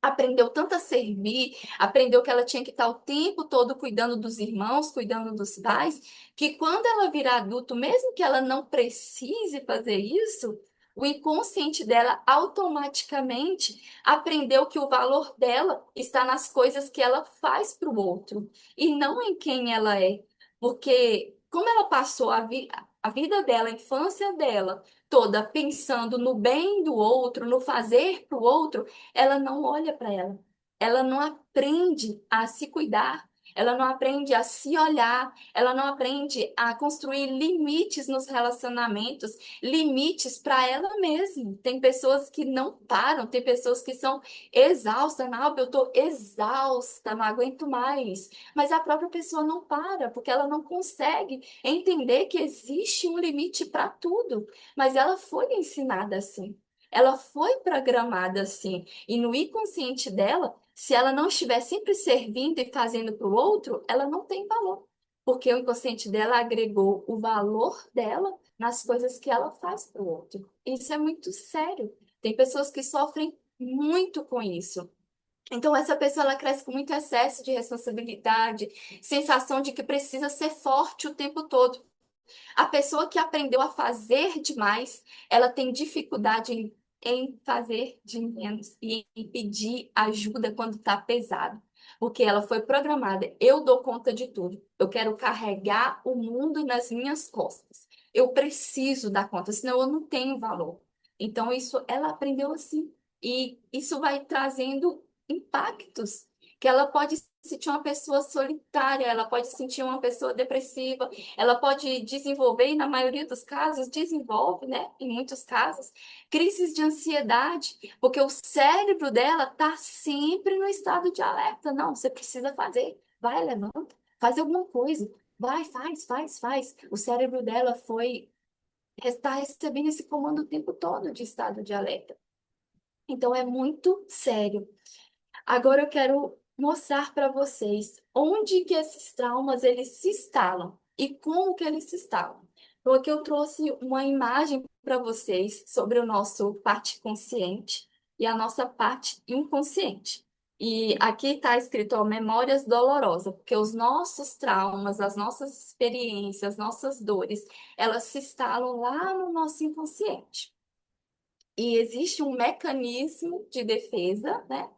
aprendeu tanto a servir, aprendeu que ela tinha que estar o tempo todo cuidando dos irmãos, cuidando dos pais, que quando ela virar adulto, mesmo que ela não precise fazer isso, o inconsciente dela automaticamente aprendeu que o valor dela está nas coisas que ela faz para o outro e não em quem ela é. Porque como ela passou a vida dela, a infância dela, toda pensando no bem do outro, no fazer para o outro, ela não olha para ela. Ela não aprende a se cuidar. Ela não aprende a se olhar. Ela não aprende a construir limites nos relacionamentos, limites para ela mesma. Tem pessoas que não param, tem pessoas que são exaustas. Não, eu estou exausta, não aguento mais. Mas a própria pessoa não para, porque ela não consegue entender que existe um limite para tudo. Mas ela foi ensinada assim. Ela foi programada assim. E no inconsciente dela, se ela não estiver sempre servindo e fazendo para o outro, ela não tem valor. Porque o inconsciente dela agregou o valor dela nas coisas que ela faz para o outro. Isso é muito sério. Tem pessoas que sofrem muito com isso. Então, essa pessoa ela cresce com muito excesso de responsabilidade, sensação de que precisa ser forte o tempo todo. A pessoa que aprendeu a fazer demais, ela tem dificuldade em fazer de menos e em pedir ajuda quando está pesado. Porque ela foi programada, eu dou conta de tudo. Eu quero carregar o mundo nas minhas costas. Eu preciso dar conta, senão eu não tenho valor. Então, isso ela aprendeu assim. E isso vai trazendo impactos que ela pode se sentir uma pessoa solitária, ela pode se sentir uma pessoa depressiva, ela pode desenvolver, e na maioria dos casos, desenvolve, né? Em muitos casos, crises de ansiedade, porque o cérebro dela está sempre no estado de alerta. Não, você precisa fazer. Vai, levanta, faz alguma coisa. Vai, faz, faz, faz. O cérebro dela está recebendo esse comando o tempo todo de estado de alerta. Então é muito sério. Agora eu quero mostrar para vocês onde que esses traumas eles se instalam e como que eles se instalam. Então aqui eu trouxe uma imagem para vocês sobre o nosso parte consciente e a nossa parte inconsciente. E aqui está escrito, ó, memórias dolorosas, porque os nossos traumas, as nossas experiências, as nossas dores, elas se instalam lá no nosso inconsciente. E existe um mecanismo de defesa, né?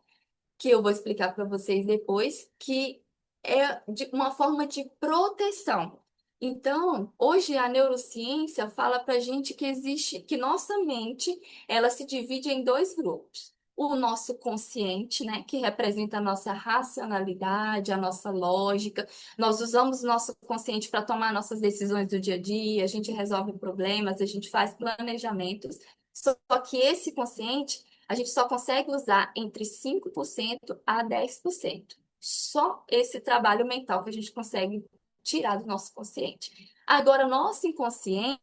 Que eu vou explicar para vocês depois, que é de uma forma de proteção. Então, hoje a neurociência fala para a gente que existe, que nossa mente, ela se divide em dois grupos. o nosso consciente, né, que representa a nossa racionalidade, a nossa lógica. Nós usamos o nosso consciente para tomar nossas decisões do dia a dia, a gente resolve problemas, a gente faz planejamentos. Só que esse consciente, a gente só consegue usar entre 5% a 10%. Só esse trabalho mental que a gente consegue tirar do nosso consciente. Agora, o nosso inconsciente,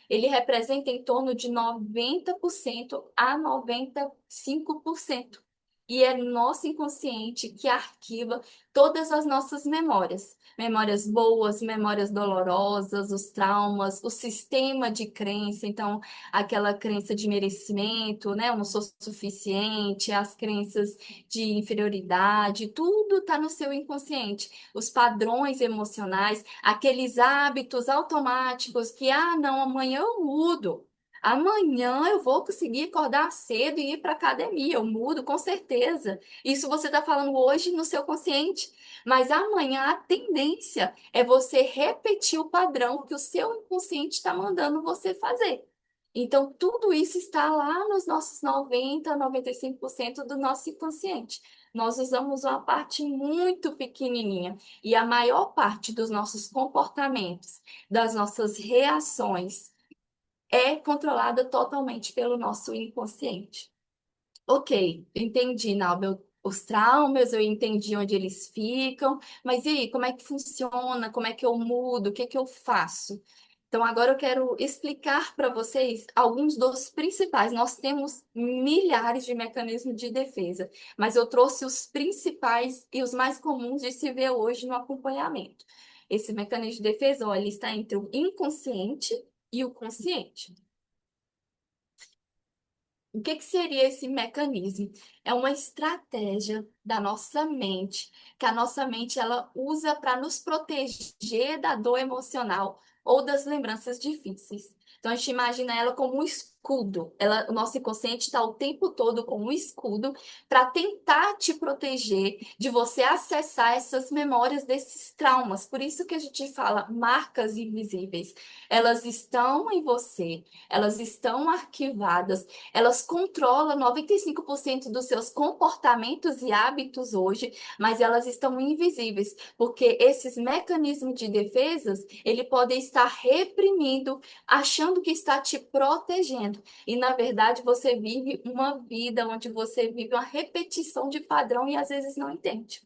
ele representa em torno de 90% a 95%. E é nosso inconsciente que arquiva todas as nossas memórias. Memórias boas, memórias dolorosas, os traumas, o sistema de crença. Então, aquela crença de merecimento, né? Eu não sou suficiente, as crenças de inferioridade, tudo está no seu inconsciente. Os padrões emocionais, aqueles hábitos automáticos que, não, amanhã eu mudo. Amanhã eu vou conseguir acordar cedo e ir para academia. Eu mudo, com certeza. Isso você está falando hoje no seu consciente. Mas amanhã a tendência é você repetir o padrão que o seu inconsciente está mandando você fazer. Então, tudo isso está lá nos nossos 95% do nosso inconsciente. Nós usamos uma parte muito pequenininha e a maior parte dos nossos comportamentos, das nossas reações, é controlada totalmente pelo nosso inconsciente. Ok, entendi, Naubel, os traumas, eu entendi onde eles ficam, mas e aí, como é que funciona? Como é que eu mudo? O que é que eu faço? Então, agora eu quero explicar para vocês alguns dos principais. Nós temos milhares de mecanismos de defesa, mas eu trouxe os principais e os mais comuns de se ver hoje no acompanhamento. Esse mecanismo de defesa, olha, ele está entre o inconsciente e o consciente. O que que seria esse mecanismo? É uma estratégia da nossa mente, que a nossa mente ela usa para nos proteger da dor emocional ou das lembranças difíceis. Então a gente imagina ela como um escudo. O nosso inconsciente está o tempo todo como um escudo para tentar te proteger de você acessar essas memórias desses traumas. Por isso que a gente fala marcas invisíveis. Elas estão em você, elas estão arquivadas, elas controlam 95% dos seus comportamentos e hábitos hoje, mas elas estão invisíveis, porque esses mecanismos de defesas, ele pode estar reprimindo, achando que está te protegendo. E, na verdade, você vive uma vida onde você vive uma repetição de padrão e às vezes não entende.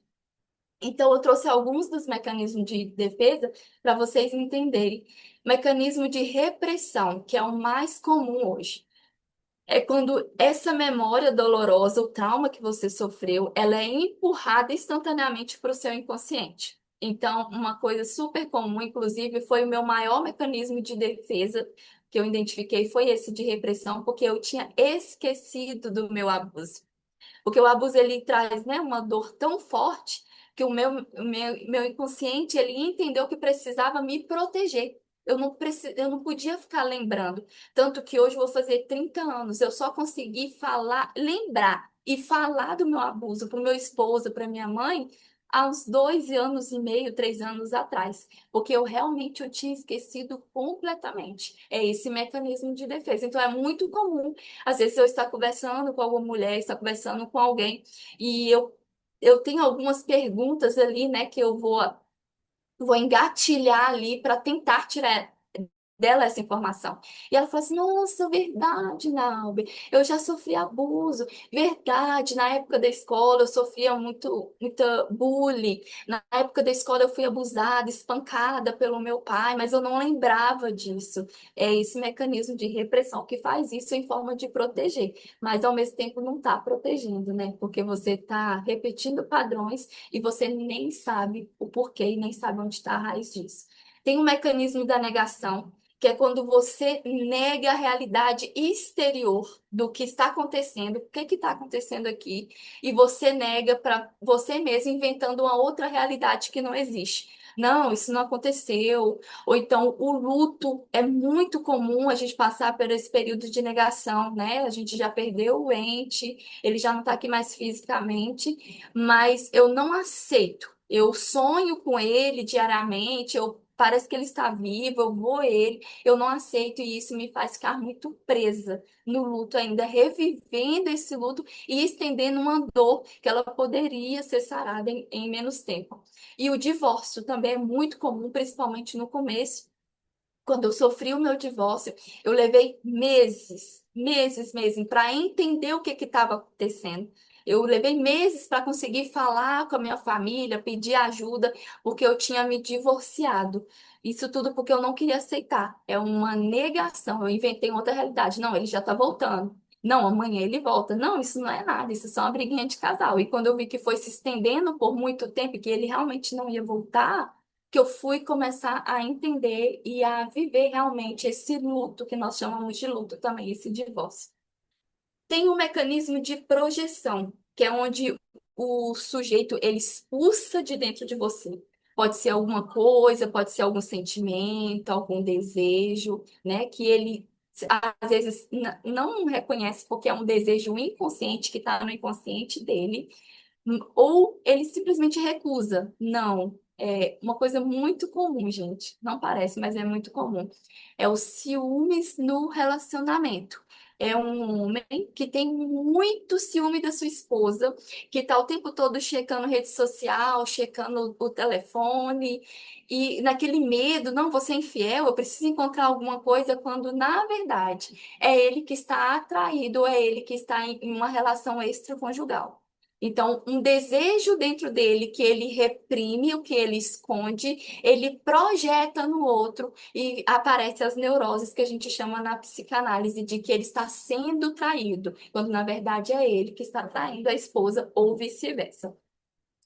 Então, eu trouxe alguns dos mecanismos de defesa para vocês entenderem. Mecanismo de repressão, que é o mais comum hoje. É quando essa memória dolorosa, o trauma que você sofreu, ela é empurrada instantaneamente para o seu inconsciente. Então, uma coisa super comum, inclusive, foi o meu maior mecanismo de defesa que eu identifiquei, foi esse de repressão, porque eu tinha esquecido do meu abuso. Porque o abuso ele traz, né, uma dor tão forte que o meu inconsciente ele entendeu que precisava me proteger. Eu não podia ficar lembrando. Tanto que hoje eu vou fazer 30 anos. Eu só consegui falar, lembrar e falar do meu abuso para o meu esposo, para minha mãe, há uns 2 anos e meio, 3 anos atrás. Porque eu tinha esquecido completamente. É esse mecanismo de defesa. Então é muito comum às vezes eu estou conversando com alguma mulher, estou conversando com alguém, e eu tenho algumas perguntas ali, né, que eu vou engatilhar ali para tentar tirar dela essa informação. E ela falou assim: Nossa, verdade, Naube, eu já sofri abuso, verdade. Na época da escola eu sofria muita bullying. Na época da escola eu fui abusada, espancada pelo meu pai, mas eu não lembrava disso. É esse mecanismo de repressão que faz isso em forma de proteger, mas ao mesmo tempo não está protegendo, né? Porque você está repetindo padrões e você nem sabe o porquê e nem sabe onde está a raiz disso. Tem um mecanismo da negação, que é quando você nega a realidade exterior do que está acontecendo, o que está acontecendo aqui, e você nega para você mesmo, inventando uma outra realidade que não existe. Não, isso não aconteceu. Ou então, o luto é muito comum a gente passar por esse período de negação, né? A gente já perdeu o ente, ele já não está aqui mais fisicamente, mas eu não aceito. Eu sonho com ele diariamente, eu parece que ele está vivo, eu vou ele, eu não aceito e isso me faz ficar muito presa no luto, ainda revivendo esse luto e estendendo uma dor que ela poderia ser sarada em menos tempo. E o divórcio também é muito comum, principalmente no começo. Quando eu sofri o meu divórcio, eu levei meses para entender o que estava acontecendo. Eu levei meses para conseguir falar com a minha família, pedir ajuda, porque eu tinha me divorciado. Isso tudo porque eu não queria aceitar. É uma negação. Eu inventei outra realidade. Não, ele já está voltando. Não, amanhã ele volta. Não, isso não é nada. Isso é só uma briguinha de casal. E quando eu vi que foi se estendendo por muito tempo e que ele realmente não ia voltar, que eu fui começar a entender e a viver realmente esse luto, que nós chamamos de luto também, esse divórcio. Tem um mecanismo de projeção, que é onde o sujeito ele expulsa de dentro de você. Pode ser alguma coisa, pode ser algum sentimento, algum desejo, né? Que ele às vezes não reconhece porque é um desejo inconsciente que está no inconsciente dele, ou ele simplesmente recusa. Não. É uma coisa muito comum, gente. Não parece, mas é muito comum. É o ciúmes no relacionamento. É um homem que tem muito ciúme da sua esposa, que está o tempo todo checando rede social, checando o telefone, e naquele medo, não, vou ser infiel, eu preciso encontrar alguma coisa, quando na verdade é ele que está atraído, é ele que está em uma relação extraconjugal. Então, um desejo dentro dele que ele reprime, o que ele esconde, ele projeta no outro e aparece as neuroses que a gente chama na psicanálise de que ele está sendo traído, quando na verdade é ele que está traindo a esposa ou vice-versa.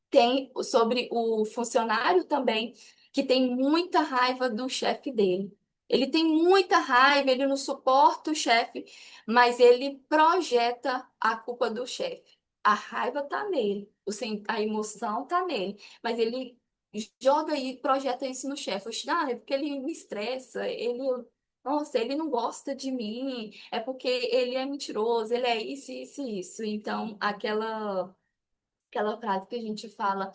Tem sobre o funcionário também, que tem muita raiva do chefe dele. Ele tem muita raiva, ele não suporta o chefe, mas ele projeta a culpa do chefe. A raiva tá nele, a emoção tá nele, mas ele joga e projeta isso no chefe. Ah, é porque ele me estressa, nossa, ele não gosta de mim, é porque ele é mentiroso, ele é isso, isso, isso. Então, aquela frase que a gente fala,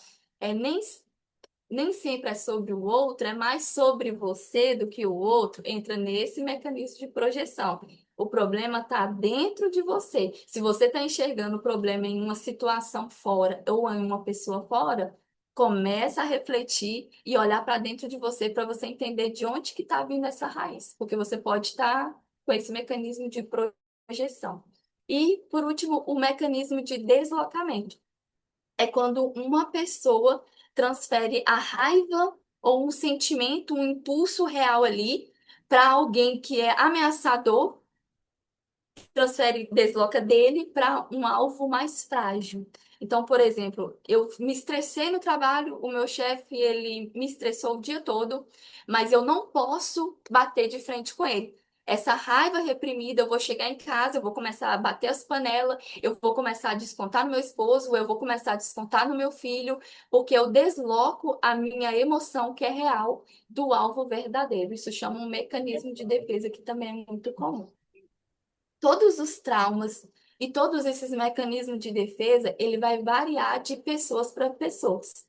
nem sempre é sobre o outro, é mais sobre você do que o outro, entra nesse mecanismo de projeção. O problema está dentro de você. Se você está enxergando o problema em uma situação fora ou em uma pessoa fora, começa a refletir e olhar para dentro de você para você entender de onde que está vindo essa raiz, porque você pode estar com esse mecanismo de projeção. E, por último, o mecanismo de deslocamento é quando uma pessoa transfere a raiva ou um sentimento, um impulso real ali para alguém que é ameaçador, transfere, desloca dele para um alvo mais frágil. Então, por exemplo, eu me estressei no trabalho, o meu chefe, ele me estressou o dia todo, mas eu não posso bater de frente com ele. Essa raiva reprimida, eu vou chegar em casa, eu vou começar a bater as panelas, eu vou começar a descontar no meu esposo, eu vou começar a descontar no meu filho, porque eu desloco a minha emoção, que é real, do alvo verdadeiro. Isso chama um mecanismo de defesa que também é muito comum. Todos os traumas e todos esses mecanismos de defesa, ele vai variar de pessoas para pessoas.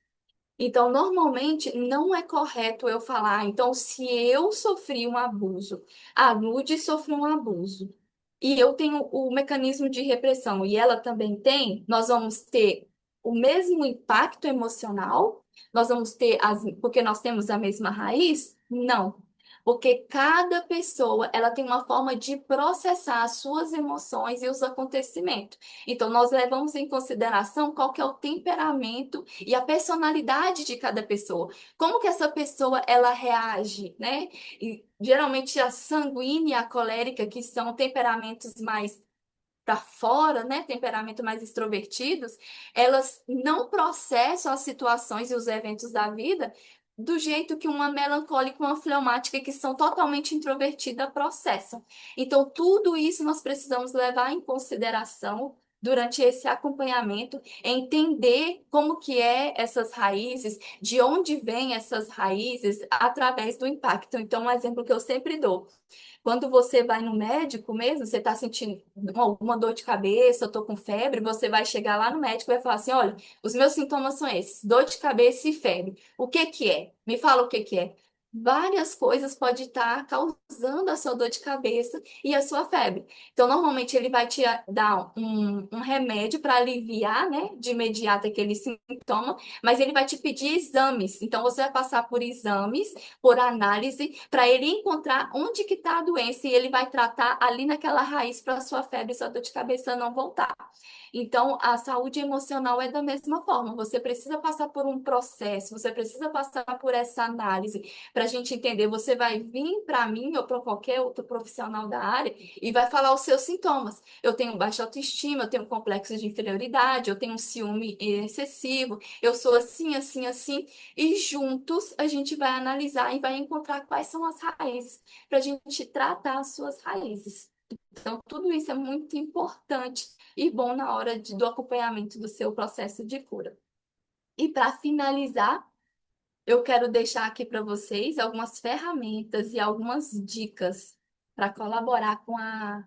Então, normalmente, não é correto eu falar, então, se eu sofri um abuso, a Lud sofreu um abuso, e eu tenho o mecanismo de repressão, e ela também tem, nós vamos ter o mesmo impacto emocional, nós vamos ter porque nós temos a mesma raiz? Não. Porque cada pessoa, ela tem uma forma de processar as suas emoções e os acontecimentos. Então, nós levamos em consideração qual que é o temperamento e a personalidade de cada pessoa. Como que essa pessoa ela reage, né? E, geralmente a sanguínea e a colérica, que são temperamentos mais para fora, né, temperamento mais extrovertidos, elas não processam as situações e os eventos da vida do jeito que uma melancólica e uma fleumática, que são totalmente introvertidas, processam. Então, tudo isso nós precisamos levar em consideração durante esse acompanhamento, entender como que é essas raízes, de onde vêm essas raízes através do impacto. Então, um exemplo que eu sempre dou. Quando você vai no médico mesmo, você está sentindo alguma dor de cabeça, eu tô com febre, você vai chegar lá no médico e vai falar assim: olha, os meus sintomas são esses, dor de cabeça e febre. O que que é? Me fala o que que é. várias coisas podem estar causando a sua dor de cabeça e a sua febre. Então, normalmente, ele vai te dar um remédio para aliviar, né, de imediato aquele sintoma, mas ele vai te pedir exames. Então, você vai passar por exames, por análise, para ele encontrar onde que está a doença e ele vai tratar ali naquela raiz para a sua febre e sua dor de cabeça não voltar. Então, a saúde emocional é da mesma forma. Você precisa passar por um processo, você precisa passar por essa análise para a gente entender. Você vai vir para mim ou para qualquer outro profissional da área e vai falar os seus sintomas. Eu tenho baixa autoestima, eu tenho complexo de inferioridade, eu tenho um ciúme excessivo, eu sou assim, assim, assim. E juntos a gente vai analisar e vai encontrar quais são as raízes para a gente tratar as suas raízes. Então, tudo isso é muito importante e bom na hora do acompanhamento do seu processo de cura. E para finalizar, eu quero deixar aqui para vocês algumas ferramentas e algumas dicas para colaborar com a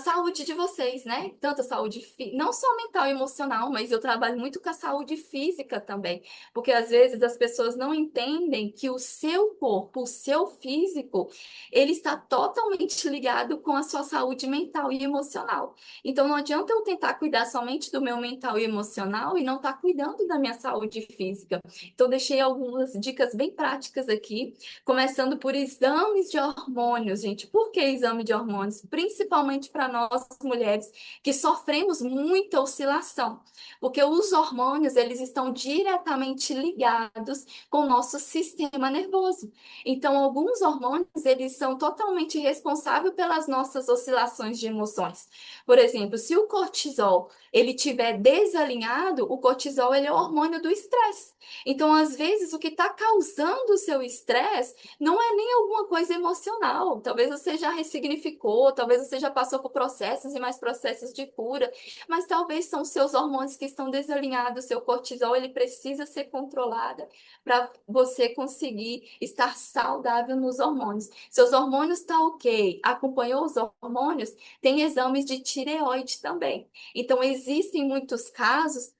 saúde de vocês, né? Tanto a saúde, não só mental e emocional, mas eu trabalho muito com a saúde física também, porque às vezes as pessoas não entendem que o seu corpo, o seu físico, ele está totalmente ligado com a sua saúde mental e emocional. Então não adianta eu tentar cuidar somente do meu mental e emocional e não estar cuidando da minha saúde física. Então deixei algumas dicas bem práticas aqui, começando por exames de hormônios, gente. Por que exame de hormônios? Principalmente para nós mulheres que sofremos muita oscilação, porque os hormônios, eles estão diretamente ligados com o nosso sistema nervoso. Então, alguns hormônios, eles são totalmente responsáveis pelas nossas oscilações de emoções. Por exemplo, se o cortisol, ele tiver desalinhado, o cortisol, ele é o hormônio do estresse. Então, às vezes, o que está causando o seu estresse não é nem alguma coisa emocional. Talvez você já ressignificou, talvez você já passou por processos e mais processos de cura, mas talvez são seus hormônios que estão desalinhados, seu cortisol, ele precisa ser controlado para você conseguir estar saudável nos hormônios. Seus hormônios estão ok, acompanhou os hormônios, tem exames de tireoide também. Então, existem muitos casos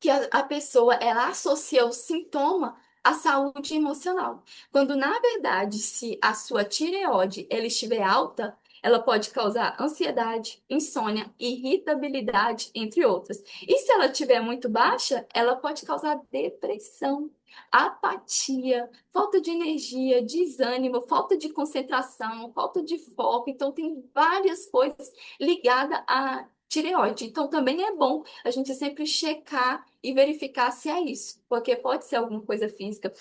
que a pessoa ela associa o sintoma à saúde emocional. Quando, na verdade, se a sua tireoide ela estiver alta, ela pode causar ansiedade, insônia, irritabilidade, entre outras. E se ela estiver muito baixa, ela pode causar depressão, apatia, falta de energia, desânimo, falta de concentração, falta de foco. Então, tem várias coisas ligadas à tireoide. Então, também é bom a gente sempre checar e verificar se é isso, porque pode ser alguma coisa física.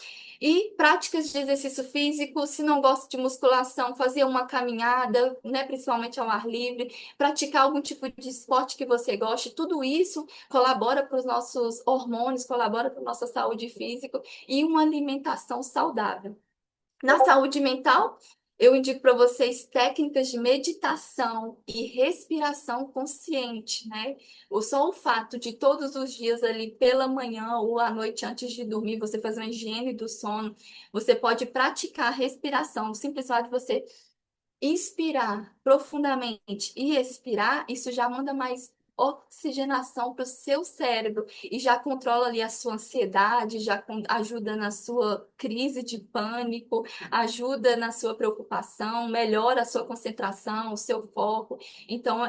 E práticas de exercício físico, se não gosta de musculação, fazer uma caminhada, né, principalmente ao ar livre, praticar algum tipo de esporte que você goste, tudo isso colabora para os nossos hormônios, colabora para a nossa saúde física e uma alimentação saudável. Na saúde mental, eu indico para vocês técnicas de meditação e respiração consciente, né? Só o fato de todos os dias ali pela manhã ou à noite antes de dormir, você fazer uma higiene do sono, você pode praticar respiração. O simples fato de você inspirar profundamente e expirar, isso já manda mais oxigenação para o seu cérebro e já controla ali a sua ansiedade, já ajuda na sua crise de pânico, ajuda na sua preocupação, melhora a sua concentração, o seu foco. Então,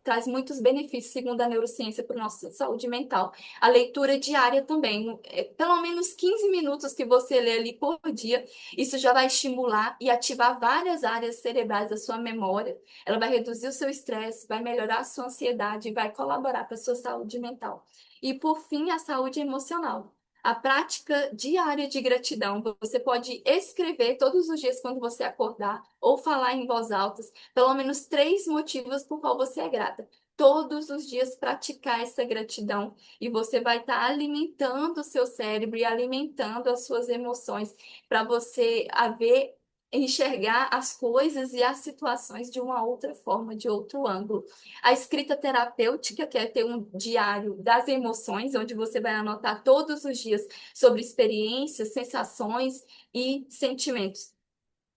traz muitos benefícios, segundo a neurociência, para a nossa saúde mental. A leitura diária também, pelo menos 15 minutos que você lê ali por dia, isso já vai estimular e ativar várias áreas cerebrais da sua memória. Ela vai reduzir o seu estresse, vai melhorar a sua ansiedade e vai colaborar para a sua saúde mental. E, por fim, a saúde emocional. A prática diária de gratidão. Você pode escrever todos os dias quando você acordar ou falar em voz alta, pelo menos 3 motivos por qual você é grata. Todos os dias praticar essa gratidão e você vai estar alimentando o seu cérebro e alimentando as suas emoções para você haver, enxergar as coisas e as situações de uma outra forma, de outro ângulo. A escrita terapêutica, que é ter um diário das emoções, onde você vai anotar todos os dias sobre experiências, sensações e sentimentos.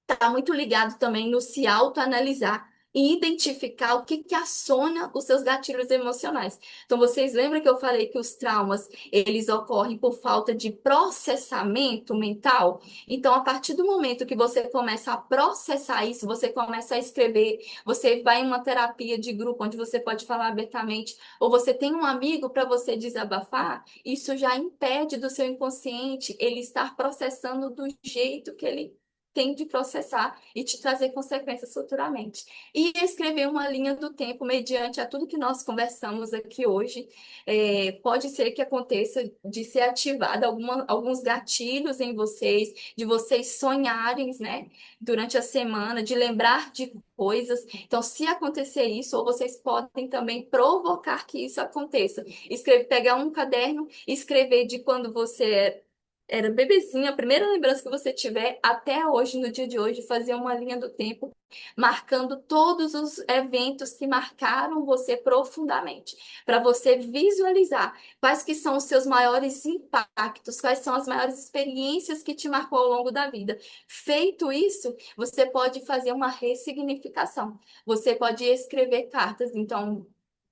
Está muito ligado também no se autoanalisar e identificar o que que aciona os seus gatilhos emocionais. Então, vocês lembram que eu falei que os traumas, eles ocorrem por falta de processamento mental? Então, a partir do momento que você começa a processar isso, você começa a escrever, você vai em uma terapia de grupo onde você pode falar abertamente, ou você tem um amigo para você desabafar, isso já impede do seu inconsciente ele estar processando do jeito que ele tem de processar e te trazer consequências futuramente. E escrever uma linha do tempo mediante a tudo que nós conversamos aqui hoje. Pode ser que aconteça de ser ativado alguns gatilhos em vocês, de vocês sonharem, né, durante a semana, de lembrar de coisas. Então, se acontecer isso, ou vocês podem também provocar que isso aconteça. Pegar um caderno e escrever de quando você era bebezinho, a primeira lembrança que você tiver até hoje, no dia de hoje, fazer uma linha do tempo, marcando todos os eventos que marcaram você profundamente, para você visualizar quais que são os seus maiores impactos, quais são as maiores experiências que te marcou ao longo da vida. Feito isso, você pode fazer uma ressignificação. Você pode escrever cartas, então,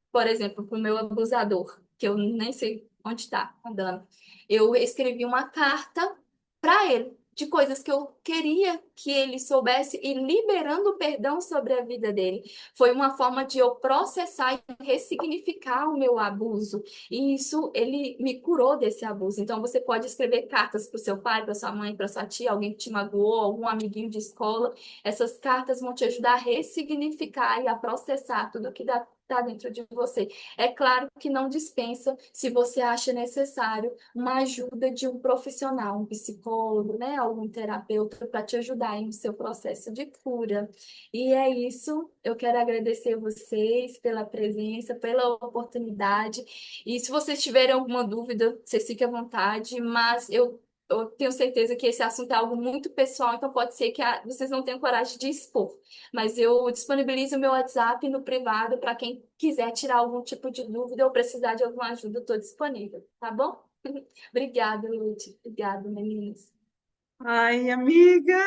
por exemplo, para o meu abusador, que eu nem sei onde está andando. Eu escrevi uma carta para ele, de coisas que eu queria que ele soubesse e liberando perdão sobre a vida dele. Foi uma forma de eu processar e ressignificar o meu abuso. E isso, ele me curou desse abuso. Então, você pode escrever cartas para o seu pai, para sua mãe, para sua tia, alguém que te magoou, algum amiguinho de escola. Essas cartas vão te ajudar a ressignificar e a processar tudo que está dentro de você. É claro que não dispensa, se você acha necessário, uma ajuda de um profissional, um psicólogo, né, algum terapeuta para te ajudar aí no seu processo de cura. E é isso. Eu quero agradecer vocês pela presença, pela oportunidade. E se vocês tiverem alguma dúvida, vocês fiquem à vontade, mas eu tenho certeza que esse assunto é algo muito pessoal, então pode ser que vocês não tenham coragem de expor. Mas eu disponibilizo o meu WhatsApp no privado para quem quiser tirar algum tipo de dúvida ou precisar de alguma ajuda, eu estou disponível, tá bom? Obrigada, Lute. Obrigada, meninas. Ai, amiga!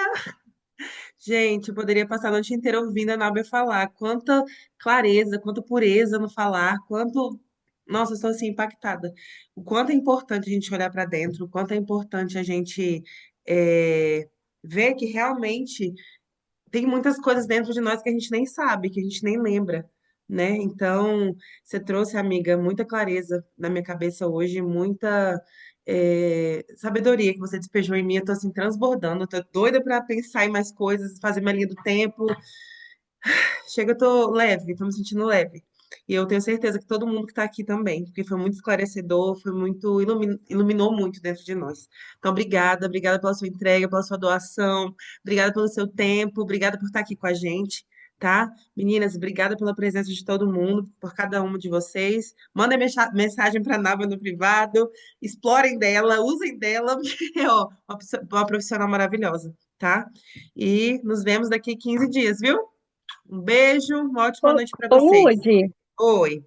Gente, eu poderia passar a noite inteira ouvindo a Nábia falar. Quanta clareza, quanta pureza no falar, quanto. Nossa, eu estou assim impactada. O quanto é importante a gente olhar para dentro, o quanto é importante a gente ver que realmente tem muitas coisas dentro de nós que a gente nem sabe, que a gente nem lembra, né? Então, você trouxe, amiga, muita clareza na minha cabeça hoje, muita sabedoria que você despejou em mim. Eu tô assim transbordando, eu tô doida pra pensar em mais coisas, fazer minha linha do tempo. Chega, eu tô leve, tô me sentindo leve. E eu tenho certeza que todo mundo que tá aqui também, porque foi muito esclarecedor, foi muito, iluminou muito dentro de nós. Então, obrigada, obrigada pela sua entrega, pela sua doação, obrigada pelo seu tempo, obrigada por estar aqui com a gente, tá? Meninas, obrigada pela presença de todo mundo, por cada uma de vocês. Mandem mensagem para a Nava no privado, explorem dela, usem dela, porque é ó, uma profissional maravilhosa, tá? E nos vemos daqui 15 dias, viu? Um beijo, uma ótima Ô, noite para ô, vocês. Lude, Oi.